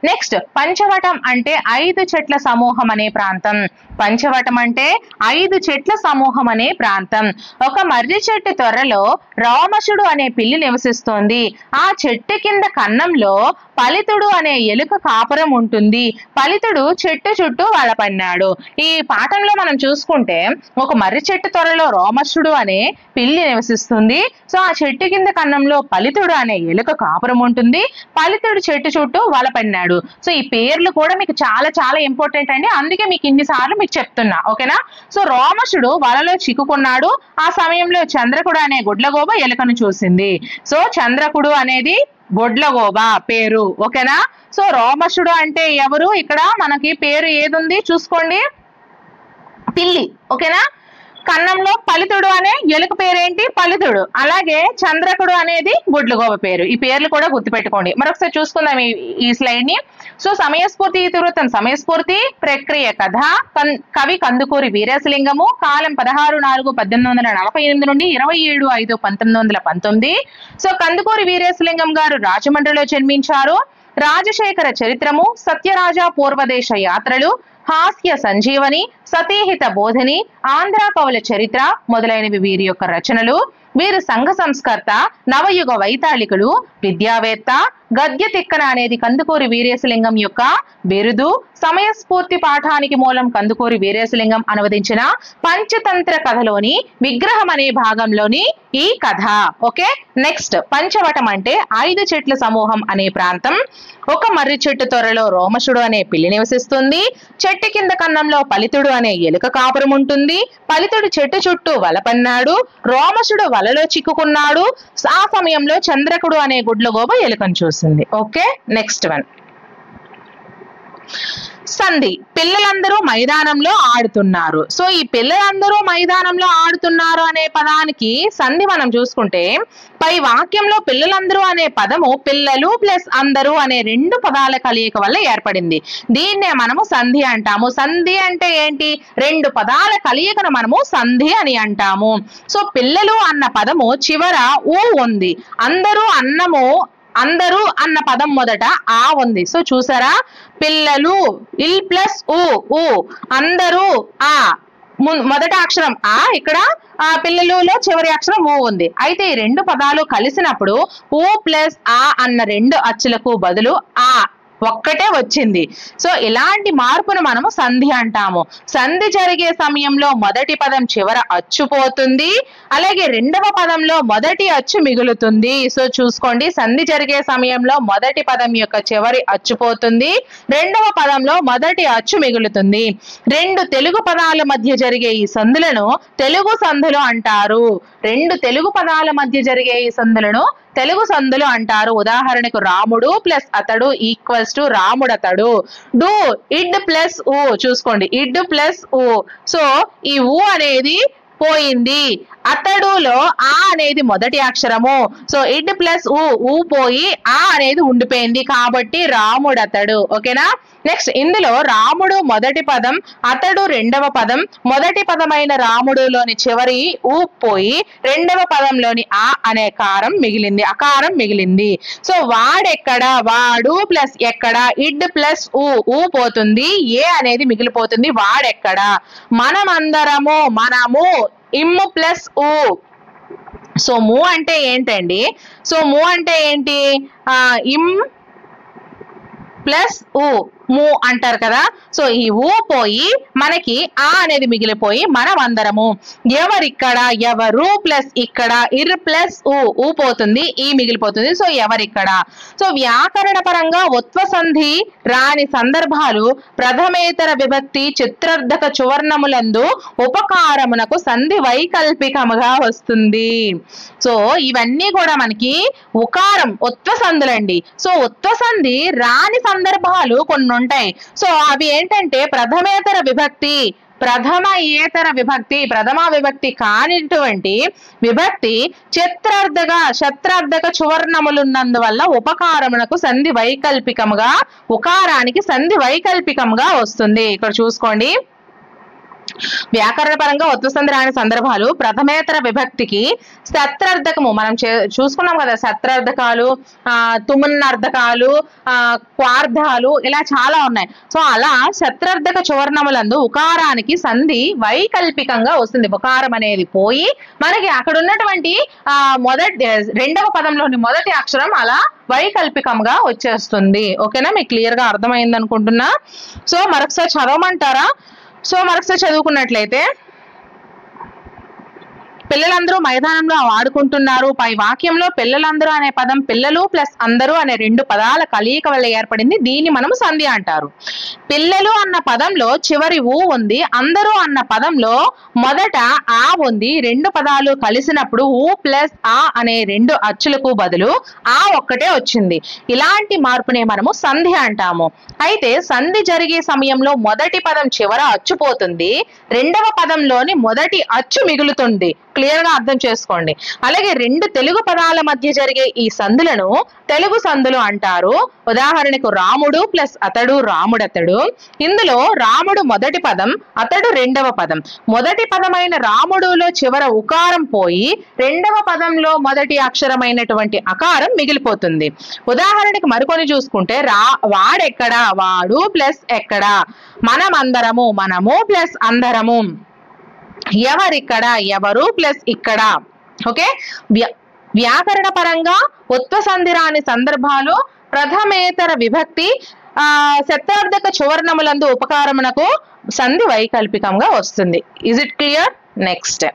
Speaker 1: నెక్స్ట్, పంచవటం అంటే 5 చెట్ల సమూహం అనే ప్రాంతం. పంచవటం అంటే 5 చెట్ల సమూహం అనే ప్రాంతం. ఒక మర్రి చెట్టు త్వరలో రామశుడు అనే పిల్లి నివసిస్తోంది. ఆ చెట్టు కింద కన్నంలో పలితుడు అనే ఎలుక కాపురం ఉంటుంది. పలితుడు చెట్టు చుట్టూ వలపన్నాడు. ఈ పాఠంలో మనం చూసుకుంటే ఒక మర్రి చెట్టు త్వరలో రామశుడు అనే పిల్లి నివసిస్తుంది. సో ఆ చెట్టు కింద కన్నంలో పలితుడు అనే ఎలుక కాపురం ఉంటుంది. పలితుడు చెట్టు చుట్టూ వలపన్నాడు. సో ఈ పేర్లు కూడా మీకు చాలా చాలా ఇంపార్టెంట్ అండి, అందుకే మీకు ఇన్నిసార్లు మీకు చెప్తున్నా. ఓకేనా? సో రామశుడు వలలో చిక్కుకున్నాడు. ఆ సమయంలో చంద్రకుడు అనే గుడ్లగోబ ఎలుకను చూసింది. సో చంద్రకుడు అనేది గొడ్లగోబ పేరు. ఓకేనా? సో రామశుడు అంటే ఎవరు? ఇక్కడ మనకి పేరు ఏది ఉంది చూసుకోండి, పిల్లి. ఓకేనా? కన్నంలో పలితుడు అనే ఎలుక పేరేంటి? పలితుడు. అలాగే చంద్రకుడు అనేది గుడ్లగోబ పేరు. ఈ పేర్లు కూడా గుర్తుపెట్టుకోండి. మరొకసారి చూసుకుందాం ఈ స్లైడ్ ని. సో సమయస్ఫూర్తి ఇతివృత్తం, సమయస్ఫూర్తి ప్రక్రియ కథ, కవి కందుకూరి వీరేశలింగము, కాలం 16/4/1848 నుండి 27/5/1919. సో కందుకూరి వీరేశలింగం గారు రాజమండ్రిలో జన్మించారు. రాజశేఖర చరిత్రము, సత్యరాజ పూర్వదేశ యాత్రలు, హాస్య సంజీవని, సతీహిత బోధిని, ఆంధ్ర కవుల చరిత్ర మొదలైనవి వీరి యొక్క రచనలు. వీరు సంఘ సంస్కర్త, నవయుగ వైతాళికులు, విద్యావేత్త. గద్య తిక్కన అనేది కందుకూరి వీరేశలింగం యొక్క బిరుదు. సమయస్ఫూర్తి పాఠానికి మూలం కందుకూరి వీరేశలింగం అనువదించిన పంచతంత్ర కథలోని విగ్రహం అనే భాగంలోని ఈ కథ. ఓకే, నెక్స్ట్, పంచవటం అంటే 5 చెట్ల సమూహం అనే ప్రాంతం. ఒక మర్రి చెట్టు త్వరలో రోమశుడు అనే పిల్లి నివసిస్తుంది. చెట్టు కింద కన్నంలో పలితుడు అనే ఎలుక కాపురం ఉంటుంది. పలితుడు చెట్టు చుట్టూ వలపన్నాడు. రోమశుడు వలలో చిక్కుకున్నాడు. ఆ సమయంలో చంద్రకుడు అనే గుడ్లగోబ ఎలుకను చూసింది. ఓకే, నెక్స్ట్ వన్, సంధి. పిల్లలందరూ మైదానంలో ఆడుతున్నారు. సో ఈ పిల్లలందరూ మైదానంలో ఆడుతున్నారు అనే పదానికి సంధి మనం చూసుకుంటే, పై వాక్యంలో పిల్లలందరూ అనే పదము పిల్లలు ప్లస్ అందరూ అనే 2 పదాల కలయిక వల్ల ఏర్పడింది. దీన్నే మనము సంధి అంటాము. సంధి అంటే ఏంటి? 2 పదాల కలయికను మనము సంధి అని అంటాము. సో పిల్లలు అన్న పదము చివర ఊ ఉంది. అందరూ అన్న పదం మొదట ఆ ఉంది. సో చూసారా, పిల్లలు ఇల్ ప్లస్ ఊ, అందరూ ఆ, మొదటి అక్షరం ఆ, ఇక్కడ ఆ పిల్లలులో చివరి అక్షరం ఊ ఉంది. అయితే ఈ 2 పదాలు కలిసినప్పుడు ఊ ప్లస్ ఆ అన్న 2 అచ్చులకు బదులు ఆ ఒక్కటే వచ్చింది. సో ఇలాంటి మార్పును మనము సంధి అంటాము. సంధి జరిగే సమయంలో మొదటి పదం చివర అచ్చు పోతుంది, అలాగే రెండవ పదంలో మొదటి అచ్చు మిగులుతుంది. సో చూసుకోండి, సంధి జరిగే సమయంలో మొదటి పదం యొక్క చివరి అచ్చు పోతుంది, రెండవ పదంలో మొదటి అచ్చు మిగులుతుంది. 2 తెలుగు పదాల మధ్య జరిగే ఈ సంధులను తెలుగు సంధులు అంటారు. 2 తెలుగు పదాల మధ్య జరిగే ఈ సంధులను తెలుగు సంధులు అంటారు. ఉదాహరణకు రాముడు ప్లస్ అతడు ఈక్వల్స్ టు రాముడతడు. డు ఇడ్ ప్లస్ ఊ, చూసుకోండి, ఇడ్ ప్లస్ ఊ. సో ఈ ఊ అనేది పోయింది. అతడులో ఆ అనేది మొదటి అక్షరము. సో ఇడ్ ప్లస్ ఊ పోయి ఆ అనేది ఉండిపోయింది, కాబట్టి రాముడతడు. ఓకేనా? నెక్స్ట్, ఇందులో రాముడు మొదటి పదం, అతడు రెండవ పదం. మొదటి పదమైన రాముడులోని చివరి ఊ పోయి రెండవ పదంలోని ఆ అనే అకారం మిగిలింది. సో వాడెక్కడ, వాడు ప్లస్ ఎక్కడ, ఇడ్ ప్లస్ ఊ పోతుంది, ఏ అనేది మిగిలిపోతుంది, వాడెక్కడ. మనమందరము, మనము ఇమ్ ప్లస్ ఊ. సో ము అంటే ఏంటండి? సో ము అంటే ఏంటి? ఇమ్ ప్లస్ ఊ, ము అంటారు కదా. సో ఈ ఊ పోయి మనకి ఆ అనేది మిగిలిపోయి మనం అందరము. ఎవరిక్కడ, ఎవరు ప్లస్ ఇక్కడ ఇర్ ప్లస్ ఊ పోతుంది, ఈ మిగిలిపోతుంది. సో ఎవరిక్కడ. సో వ్యాకరణ పరంగా ఉత్వ సంధి రాని సందర్భాలు ప్రథమేతర విభక్తి చిత్రార్థక చువర్ణములందు ఉపకారమునకు సంధి వైకల్పికముగా వస్తుంది. సో ఇవన్నీ కూడా మనకి ఉకారం ఉత్వ సంధులండి. సో ఉత్వ సంధి రాని సందర్భాలు కొన్ని ఉంటాయి. సో అవి ఏంటంటే ప్రథమేతర విభక్తి, ప్రథమ విభక్తి కానిటువంటి విభక్తి శత్రార్థక చువర్ణములున్నందువల్ల ఉపకారమునకు సంధి వైకల్పికముగా, ఉకారానికి సంధి వైకల్పికంగా వస్తుంది. ఇక్కడ చూసుకోండి, వ్యాకరణ పరంగా ఉత్వసంధి రాని సందర్భాలు ప్రథమేతర విభక్తికి శత్రార్థకము మనం చూసుకున్నాం కదా, శత్రార్థకాలు, తుమన్నార్థకాలు, క్వార్థాలు, ఇలా చాలా ఉన్నాయి. సో అలా శత్రార్థక చువర్ణములందు ఉకారానికి సంధి వైకల్పికంగా వస్తుంది. ఉకారం అనేది పోయి మనకి అక్కడ ఉన్నటువంటి రెండవ పదంలోని మొదటి అక్షరం అలా వైకల్పికంగా వచ్చేస్తుంది. ఓకేనా, మీకు క్లియర్ గా అర్థమైంది అనుకుంటున్నా. సో మరొకసారి చదవమంటారా? సో మరొకసారి చదువుకున్నట్లయితే, పిల్లలందరూ మైదానంలో ఆడుకుంటున్నారు. పై వాక్యంలో పిల్లలందరూ అనే పదం పిల్లలు ప్లస్ అందరూ అనే రెండు పదాల కలయిక వల్ల ఏర్పడింది. దీన్ని మనము సంధి అంటారు. పిల్లలు అన్న పదంలో చివరి ఊ ఉంది, అందరూ అన్న పదంలో మొదట ఆ ఉంది. రెండు పదాలు కలిసినప్పుడు ఊ ప్లస్ ఆ అనే రెండు అచ్చులకు బదులు ఆ ఒక్కటే వచ్చింది. ఇలాంటి మార్పునే మనము సంధి అంటాము. అయితే సంధి జరిగే సమయంలో మొదటి పదం చివర అచ్చు పోతుంది, రెండవ పదంలోని మొదటి అచ్చు మిగులుతుంది. క్లియర్ గా అర్థం చేసుకోండి. అలాగే రెండు తెలుగు పదాల మధ్య జరిగే ఈ సంధులను తెలుగు సంధులు అంటారు. ఉదాహరణకు రాముడు ప్లస్ అతడు, రాముడతడు. ఇందులో రాముడు మొదటి పదం, అతడు రెండవ పదం. మొదటి పదమైన రాముడులో చివర ఉకారం పోయి రెండవ పదంలో మొదటి అక్షరమైనటువంటి అకారం మిగిలిపోతుంది. ఉదాహరణకి మరికొని చూసుకుంటే వాడెక్కడ, వాడు ప్లస్ ఎక్కడ. మనమందరము, మనము ప్లస్ అందరము. ఎవరిక్కడ, ఎవరు ప్లస్ ఇక్కడ. ఓకే, వ్యాకరణ పరంగా ఉత్వ సంధి రాని సందర్భాలు ప్రథమేతర విభక్తి శతార్థక చువర్ణములందు ఉపకారమునకు సంధి వైకల్పికంగా వస్తుంది. Is it clear? Next,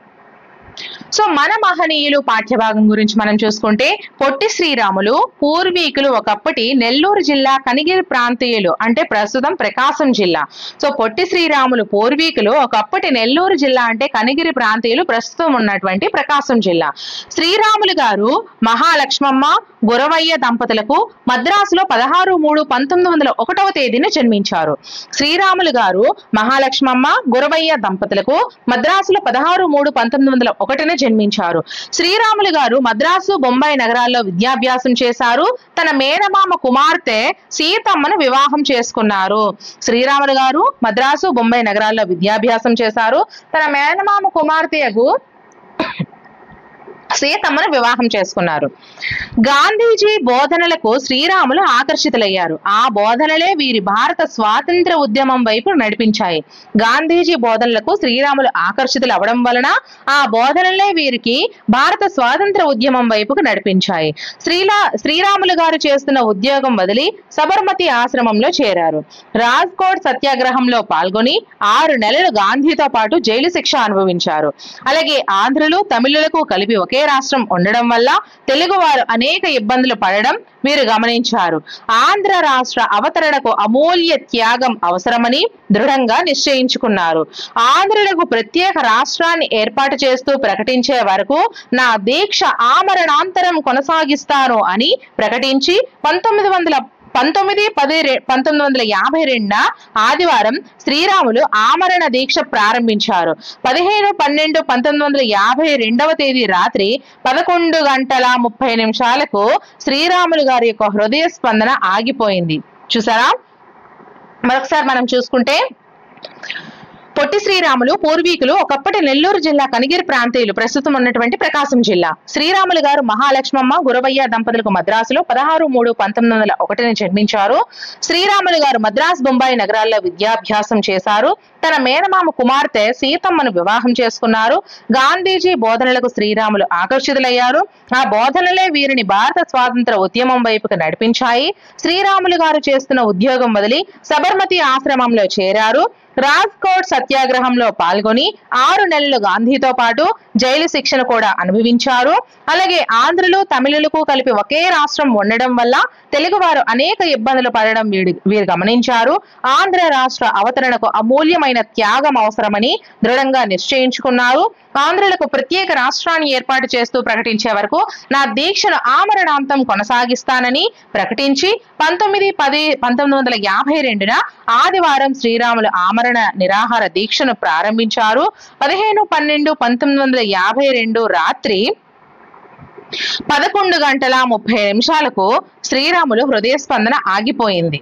Speaker 1: so మన మహనీయులు పాఠ్యభాగం గురించి మనం చూసుకుంటే, పొట్టి శ్రీరాములు పూర్వీకులు ఒకప్పటి నెల్లూరు జిల్లా కనిగిరి ప్రాంతీయులు, అంటే ప్రస్తుతం ప్రకాశం జిల్లా. సో పొట్టి శ్రీరాములు పూర్వీకులు ఒకప్పటి నెల్లూరు జిల్లా అంటే కనిగిరి ప్రాంతీయులు, ప్రస్తుతం ఉన్నటువంటి ప్రకాశం జిల్లా. శ్రీరాములు గారు మహాలక్ష్మమ్మ గురవయ్య దంపతులకు మద్రాసులో 16/3/1901 తేదీన జన్మించారు. శ్రీరాములు గారు మహాలక్ష్మమ్మ గురవయ్య దంపతులకు మద్రాసులో 16/3/1901 జన్మించారు. శ్రీరాములు గారు మద్రాసు, బొంబాయి నగరాల్లో విద్యాభ్యాసం చేశారు. తన మేనమామ కుమార్తె సీతమ్మను వివాహం చేసుకున్నారు. శ్రీరాములు గారు మద్రాసు, బొంబాయి నగరాల్లో విద్యాభ్యాసం చేశారు. తన మేనమామ కుమార్తెకు సీతమ్మను వివాహం చేసుకున్నారు. గాంధీజీ బోధనలకు శ్రీరాములు ఆకర్షితులయ్యారు. ఆ బోధనలే వీరి భారత స్వాతంత్ర ఉద్యమం వైపు నడిపించాయి. గాంధీజీ బోధనలకు శ్రీరాములు ఆకర్షితులు అవడం వలన ఆ బోధనలే వీరికి భారత స్వాతంత్ర ఉద్యమం వైపుకు నడిపించాయి. శ్రీరాములు గారు చేస్తున్న ఉద్యోగం వదిలి సబర్మతి ఆశ్రమంలో చేరారు. రాజ్కోట్ సత్యాగ్రహంలో పాల్గొని 6 నెలలు గాంధీతో పాటు జైలు శిక్ష అనుభవించారు. అలాగే ఆంధ్రులు, తమిళులకు కలిపి ఒకే రాష్ట్రం ఉండడం వల్ల తెలుగు వారు అనేక ఇబ్బందులు పడడం వీరు గమనించారు. ఆంధ్ర రాష్ట్ర అవతరణకు అమూల్య త్యాగం అవసరమని దృఢంగా నిశ్చయించుకున్నారు. ఆంధ్రులకు ప్రత్యేక రాష్ట్రాన్ని ఏర్పాటు చేస్తూ ప్రకటించే వరకు నా దీక్ష ఆమరణాంతరం కొనసాగిస్తాను అని ప్రకటించి 19/10/1952 ఆదివారం శ్రీరాములు ఆమరణ దీక్ష ప్రారంభించారు. 15/12/1952 తేదీ రాత్రి 11:30 శ్రీరాములు గారి యొక్క హృదయ స్పందన ఆగిపోయింది. చూసారా? మరొకసారి మనం చూసుకుంటే, పొట్టి శ్రీరాములు పూర్వీకులు ఒకప్పటి నెల్లూరు జిల్లా కనిగిరి ప్రాంతీయులు, ప్రస్తుతం ఉన్నటువంటి ప్రకాశం జిల్లా. శ్రీరాములు గారు మహాలక్ష్మమ్మ గురవయ్య దంపతులకు మద్రాసులో 16/3/1901 జన్మించారు. శ్రీరాములు గారు మద్రాసు, బొంబాయి నగరాల్లో విద్యాభ్యాసం చేశారు. తన మేనమామ కుమార్తె సీతమ్మను వివాహం చేసుకున్నారు. గాంధీజీ బోధనలకు శ్రీరాములు ఆకర్షితులయ్యారు. ఆ బోధనలే వీరిని భారత స్వాతంత్ర ఉద్యమం వైపుకు నడిపించాయి. శ్రీరాములు గారు చేస్తున్న ఉద్యోగం వదిలి సబర్మతి ఆశ్రమంలో చేరారు. రాజ్కోట్ సత్యాగ్రహంలో పాల్గొని 6 నెలలు గాంధీతో పాటు జైలు శిక్షను కూడా అనుభవించారు. అలాగే ఆంధ్రులు తమిళులకు కలిపి ఒకే రాష్ట్రం ఉండడం వల్ల తెలుగు వారు అనేక ఇబ్బందులు పడడం వీరు గమనించారు. ఆంధ్ర రాష్ట్ర అవతరణకు అమూల్యమైన త్యాగం అవసరమని దృఢంగా నిశ్చయించుకున్నారు. ఆంధ్రులకు ప్రత్యేక రాష్ట్రాన్ని ఏర్పాటు చేస్తూ ప్రకటించే వరకు నా దీక్షను ఆమరణాంతం కొనసాగిస్తానని ప్రకటించి 19/10/1952 ఆదివారం శ్రీరాములు ఆమరణ నిరాహార దీక్షను ప్రారంభించారు. 15/12/1952 రాత్రి 11:30 శ్రీరాములు హృదయ స్పందన ఆగిపోయింది.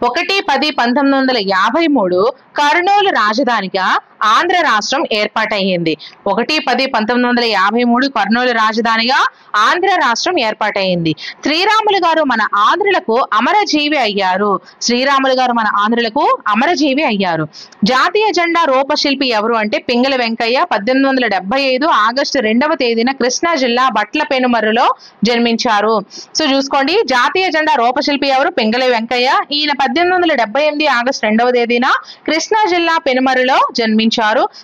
Speaker 1: 1/10/1953 కర్నూలు రాజధానిగా ఆంధ్ర రాష్ట్రం ఏర్పాటయ్యింది. 1/10/1953 కర్నూలు రాజధానిగా ఆంధ్ర రాష్ట్రం ఏర్పాటయ్యింది. శ్రీరాములు గారు మన ఆంధ్రులకు అమరజీవి అయ్యారు. శ్రీరాములు గారు మన ఆంధ్రులకు అమరజీవి అయ్యారు. జాతీయ జెండా రూపశిల్పి ఎవరు అంటే పింగళి వెంకయ్య. 1875 ఆగస్టు 2వ తేదీన కృష్ణా జిల్లా బట్ల పెనుమర్రులో జన్మించారు. సో చూసుకోండి, జాతీయ జెండా రూపశిల్పి ఎవరు? పింగళి వెంకయ్య. ఈయన 1878 ఆగస్టు 2వ తేదీన కృష్ణా జిల్లా పెనుమర్రులో జన్మించారు.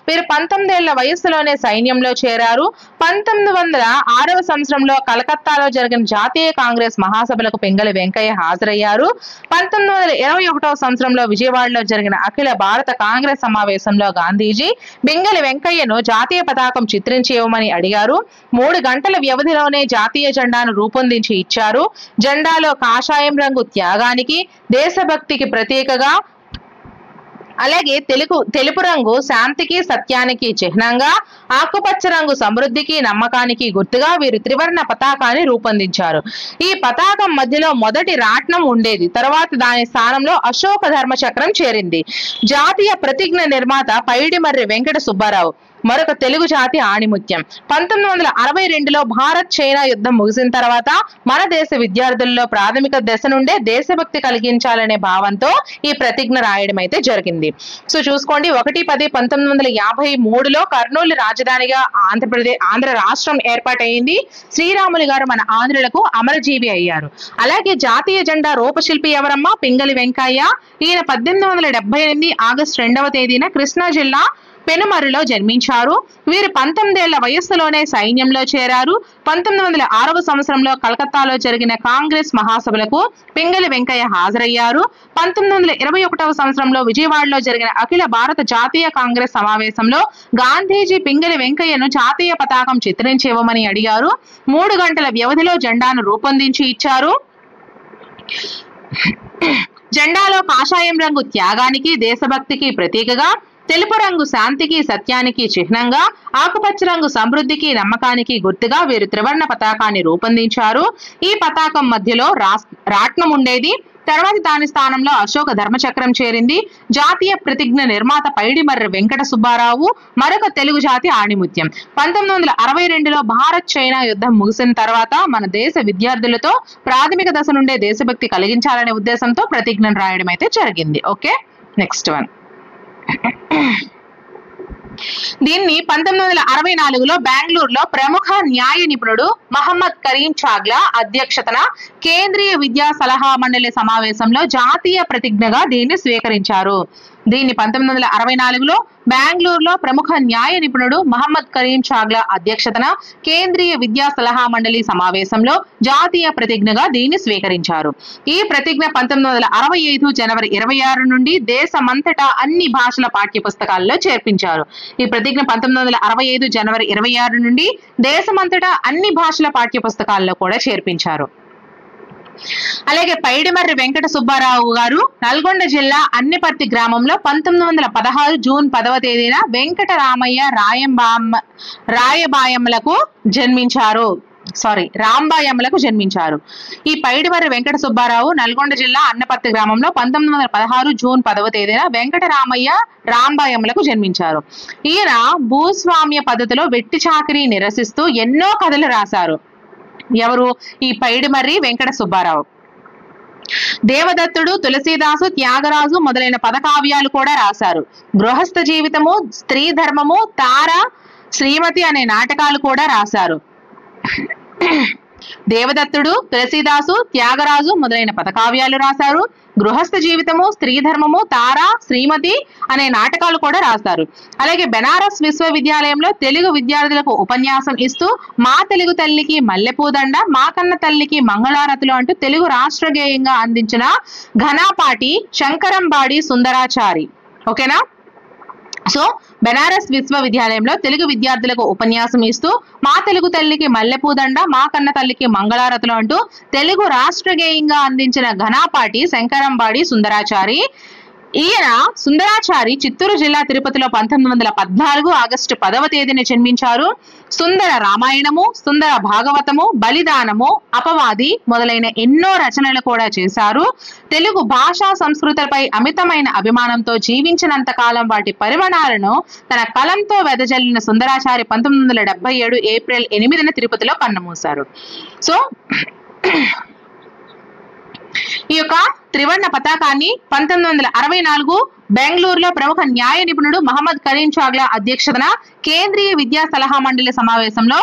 Speaker 1: వీరు 19 ఏళ్ల వయస్సులోనే సైన్యంలో చేరారు. 1906వ సంవత్సరంలో కలకత్తాలో జరిగిన జాతీయ కాంగ్రెస్ మహాసభలకు పింగళి వెంకయ్య హాజరయ్యారు. 1921వ సంవత్సరంలో విజయవాడలో జరిగిన అఖిల భారత కాంగ్రెస్ సమావేశంలో గాంధీజీ పింగళి వెంకయ్యను జాతీయ పతాకం చిత్రించి ఇవ్వమని అడిగారు. 3 గంటల వ్యవధిలోనే జాతీయ జెండాను రూపొందించి ఇచ్చారు. జెండాలో కాషాయం రంగు త్యాగానికి, దేశభక్తికి ప్రతీకగా, అలాగే తెలుపు రంగు శాంతికి, సత్యానికి చిహ్నంగా, ఆకుపచ్చ రంగు సమృద్ధికి, నమ్మకానికి గుర్తుగా వీరు త్రివర్ణ పతాకాన్ని రూపొందించారు. ఈ పతాకం మధ్యలో మొదటి రాట్నం ఉండేది. తర్వాత దాని స్థానంలో అశోక ధర్మ చక్రం చేరింది. జాతీయ ప్రతిజ్ఞ నిర్మాత పైడిమర్రి వెంకట సుబ్బారావు మరొక తెలుగు జాతి ఆణిముత్యం. 1962లో భారత్ చైనా యుద్ధం ముగిసిన తర్వాత మన దేశ విద్యార్థుల్లో ప్రాథమిక దశ నుండే దేశభక్తి కలిగించాలనే భావంతో ఈ ప్రతిజ్ఞ రాయడం అయితే జరిగింది. సో చూసుకోండి, 1/10/1953లో కర్నూలు రాజధానిగా ఆంధ్ర రాష్ట్రం ఏర్పాటైంది. శ్రీరాములు గారు మన ఆంధ్రులకు అమరజీవి అయ్యారు. అలాగే జాతీయ జెండా రూపశిల్పి ఎవరమ్మా? పింగళి వెంకయ్య. ఈయన 1878 ఆగస్టు 2వ తేదీన కృష్ణా జిల్లా పెనుమర్రులో జన్మించారు. వీరు 19 ఏళ్ల వయస్సులోనే సైన్యంలో చేరారు. 1906వ సంవత్సరంలో కలకత్తాలో జరిగిన కాంగ్రెస్ మహాసభలకు పింగళి వెంకయ్య హాజరయ్యారు. 1921వ సంవత్సరంలో విజయవాడలో జరిగిన అఖిల భారత జాతీయ కాంగ్రెస్ సమావేశంలో గాంధీజీ పింగళి వెంకయ్యను జాతీయ పతాకం చిత్రించి ఇవ్వమని అడిగారు. 3 గంటల వ్యవధిలో జెండాను రూపొందించి ఇచ్చారు. జెండాలో కాషాయం రంగు త్యాగానికి, దేశభక్తికి ప్రతీకగా, తెలుపు రంగు శాంతికి, సత్యానికి చిహ్నంగా, ఆకుపచ్చ రంగు సమృద్ధికి, నమ్మకానికి గుర్తుగా వీరు త్రివర్ణ పతాకాన్ని రూపొందించారు. ఈ పతాకం మధ్యలో రాట్నం ఉండేది. తర్వాత దాని స్థానంలో అశోక ధర్మచక్రం చేరింది. జాతీయ ప్రతిజ్ఞ నిర్మాత పైడిమర్రి వెంకట సుబ్బారావు మరొక తెలుగు జాతి ఆణిముత్యం. 1962లో భారత్ చైనా యుద్ధం ముగిసిన తర్వాత మన దేశ విద్యార్థులతో ప్రాథమిక దశ నుండే దేశభక్తి కలిగించాలనే ఉద్దేశంతో ప్రతిజ్ఞను రాయడం అయితే జరిగింది. Okay, next one. దీన్ని 1964లో బెంగళూరులో ప్రముఖ న్యాయ నిపుణుడు మహమ్మద్ కరీం చాగ్లా అధ్యక్షతన కేంద్రీయ విద్యా సలహా మండలి సమావేశంలో జాతీయ ప్రతిజ్ఞగా దీన్ని స్వీకరించారు. దీన్ని 1964లో బెంగళూరులో ప్రముఖ న్యాయ నిపుణుడు మహమ్మద్ కరీం చాగ్లా అధ్యక్షతన కేంద్రీయ విద్యా సలహా మండలి సమావేశంలో జాతీయ ప్రతిజ్ఞగా దీన్ని స్వీకరించారు. ఈ ప్రతిజ్ఞ 1965 జనవరి 26 నుండి దేశమంతటా అన్ని భాషల పాఠ్య పుస్తకాల్లో చేర్పించారు. ఈ ప్రతిజ్ఞ 1965 జనవరి 26 నుండి దేశమంతటా అన్ని భాషల పాఠ్య పుస్తకాల్లో కూడా చేర్పించారు. అలాగే పైడిమర్రి వెంకట సుబ్బారావు గారు నల్గొండ జిల్లా అన్నెపర్తి గ్రామంలో 1916 జూన్ 10వ తేదీన వెంకట రామయ్య రాయబాయమ్మలకు జన్మించారు. రాంబాయమ్మలకు జన్మించారు. ఈ పైడిమర్రి వెంకట సుబ్బారావు నల్గొండ జిల్లా అన్నపర్తి గ్రామంలో 1916 జూన్ 10వ తేదీన వెంకటరామయ్య రాంబాయమ్మలకు జన్మించారు. ఈయన భూస్వామ్య పద్ధతిలో వెట్టి చాకిరీ నిరసిస్తూ ఎన్నో కథలు రాశారు. ఎవరు? ఈ పైడిమర్రి వెంకట సుబ్బారావు. దేవదత్తుడు, తులసీదాసు, త్యాగరాజు మొదలైన పదకావ్యాలు కూడా రాశారు. గృహస్థ జీవితము, స్త్రీ ధర్మము, తార, శ్రీమతి అనే నాటకాలు కూడా రాశారు. దేవదత్తుడు, తులసీదాసు, త్యాగరాజు మొదలైన పదకావ్యాలు రాశారు. గృహస్థ జీవితము, స్త్రీ ధర్మము, తార, శ్రీమతి అనే నాటకాలు కూడా రాశారు. అలాగే బెనారస్ విశ్వవిద్యాలయంలో తెలుగు విద్యార్థులకు ఉపన్యాసం ఇస్తూ మా తెలుగు తల్లికి మల్లెపూదండ, మా కన్న తల్లికి మంగళారతులు అంటూ తెలుగు రాష్ట్ర గేయంగా అందించిన ఘనాపాటి శంకరంబాడి సుందరాచారి. ఓకేనా? సో బెనారస్ విశ్వవిద్యాలయంలో తెలుగు విద్యార్థులకు ఉపన్యాసం ఇస్తూ మా తెలుగు తల్లికి మల్లెపూదండ, మా కన్న తల్లికి మంగళారతులు అంటూ తెలుగు రాష్ట్ర గేయంగా అందించిన ఘనాపాటి శంకరంబాడి సుందరాచారి. ఈయన సుందరాచారి చిత్తూరు జిల్లా తిరుపతిలో 1914 ఆగస్టు 10వ తేదీన జన్మించారు. సుందర రామాయణము, సుందర భాగవతము, బలిదానము, అపవాది మొదలైన ఎన్నో రచనలు కూడా చేశారు. తెలుగు భాషా సంస్కృతిపై అమితమైన అభిమానంతో జీవించినంత కాలం వాటి పరిమాణాలను తన కలంతో వెదజల్లిన సుందరాచారి 1977 ఏప్రిల్ 8న తిరుపతిలో కన్నుమూశారు. సో ఈ యొక్క త్రివర్ణ పతాకాన్ని 1964 బెంగళూరులో ప్రముఖ న్యాయ నిపుణుడు మహమ్మద్ కరీం చాగ్లా అధ్యక్షతన కేంద్రీయ విద్యా సలహా మండలి సమావేశంలో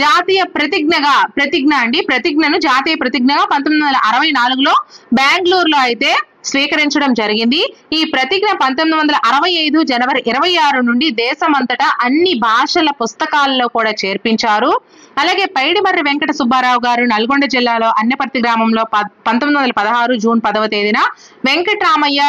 Speaker 1: జాతీయ ప్రతిజ్ఞను జాతీయ ప్రతిజ్ఞగా 1964లో బెంగళూరులో అయితే స్వీకరించడం జరిగింది. ఈ ప్రతిజ్ఞ 1965 జనవరి 26 నుండి దేశమంతటా అన్ని భాషల పుస్తకాల్లో కూడా చేర్పించారు. అలాగే పైడిమర్రి వెంకట సుబ్బారావు గారు నల్గొండ జిల్లాలో అన్నపర్తి గ్రామంలో 1916 జూన్ 10వ తేదీన వెంకటరామయ్య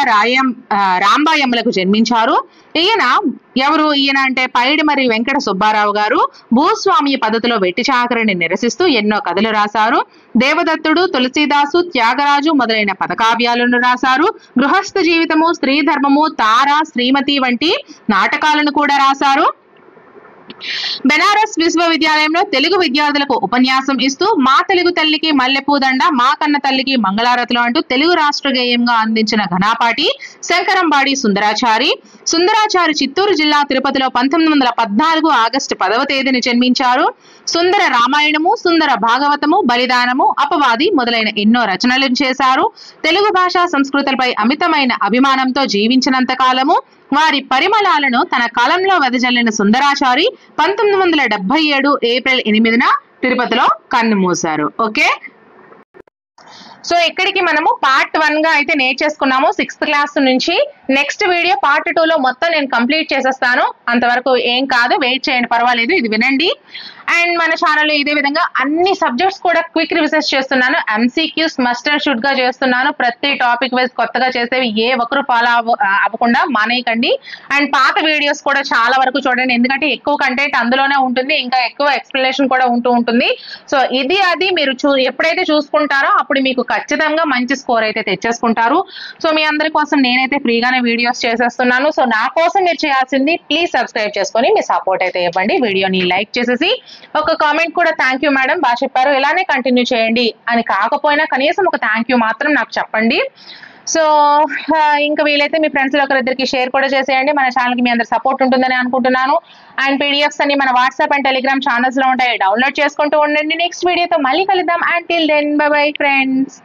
Speaker 1: రాంబాయమ్మలకు జన్మించారు. ఈయన అంటే పైడిమర్రి వెంకట సుబ్బారావు గారు భూస్వామ్య పద్ధతిలో వెట్టి చాకరిని నిరసిస్తూ ఎన్నో కథలు రాశారు. దేవదత్తుడు, తులసీదాసు, త్యాగరాజు మొదలైన పదకావ్యాలను రాశారు. గృహస్థ జీవితము, స్త్రీ ధర్మము, తార, శ్రీమతి వంటి నాటకాలను కూడా రాశారు. బెనారస్ విశ్వవిద్యాలయంలో తెలుగు విద్యార్థులకు ఉపన్యాసం ఇస్తూ మా తెలుగు తల్లికి మల్లెపూదండ, మా కన్న తల్లికి మంగళారతులు అంటూ తెలుగు రాష్ట్ర గేయంగా అందించిన ఘనాపాటి శంకరంబాడి సుందరాచారి. చిత్తూరు జిల్లా తిరుపతిలో 1914 ఆగస్టు 10వ తేదీన జన్మించారు. సుందర రామాయణము, సుందర భాగవతము, బలిదానము, అపవాది మొదలైన ఎన్నో రచనలు చేశారు. తెలుగు భాషా సంస్కృతులపై అమితమైన అభిమానంతో జీవించినంత కాలము వారి పరిమళాలను తన కాలంలో వెదజల్లిన సుందరాచారి 1977 ఏప్రిల్ 8న తిరుపతిలో కన్నుమూశారు. ఓకే, సో ఇక్కడికి మనము పార్ట్ 1 గా అయితే నేర్చేసుకున్నాము 6th క్లాస్ నుంచి. నెక్స్ట్ వీడియో పార్ట్ 2లో మొత్తం నేను కంప్లీట్ చేసేస్తాను. అంతవరకు ఏం కాదు, వెయిట్ చేయండి, పర్వాలేదు, ఇది వినండి. అండ్ మన ఛానల్లో ఇదే విధంగా అన్ని సబ్జెక్ట్స్ కూడా క్విక్ రివిజన్స్ చేస్తున్నాను. MCQs మస్ట్ అండ్ షుడ్ గా చేస్తున్నాను. ప్రతి టాపిక్ వైజ్ కొత్తగా చేసేవి ఏ ఒక్కరు ఫాలో అవ్వకుండా మానేయకండి. అండ్ పాత వీడియోస్ కూడా చాలా వరకు చూడండి, ఎందుకంటే ఎక్కువ కంటెంట్ అందులోనే ఉంటుంది, ఇంకా ఎక్కువ ఎక్స్ప్లెనేషన్ కూడా ఉంటుంది. సో ఇది అది మీరు ఎప్పుడైతే చూసుకుంటారో అప్పుడు మీకు ఖచ్చితంగా మంచి స్కోర్ అయితే తెచ్చేసుకుంటారు. సో మీ అందరి కోసం నేనైతే ఫ్రీగానే వీడియోస్ చేసేస్తున్నాను. సో నా కోసం మీరు చేయాల్సింది ప్లీజ్ సబ్స్క్రైబ్ చేసుకొని మీ సపోర్ట్ అయితే ఇవ్వండి. వీడియోని లైక్ చేసేసి ఒక కామెంట్ కూడా థ్యాంక్ యూ మేడం బాగా చెప్పారు, ఇలానే కంటిన్యూ చేయండి అని కాకపోయినా కనీసం ఒక థ్యాంక్ యూ మాత్రం నాకు చెప్పండి. సో ఇంకా వీలైతే మీ ఫ్రెండ్స్ లో ఒకరిద్దరికి షేర్ కూడా చేసేయండి. మన ఛానల్ కి మీ అందరి సపోర్ట్ ఉంటుందని అనుకుంటున్నాను. అండ్ పీడిఎఫ్స్ అన్ని మన వాట్సాప్ అండ్ టెలిగ్రామ్ ఛానల్స్ లో ఉంటాయి, డౌన్లోడ్ చేసుకుంటూ ఉండండి. నెక్స్ట్ వీడియోతో మళ్ళీ కలుద్దాం. Until then bye bye friends.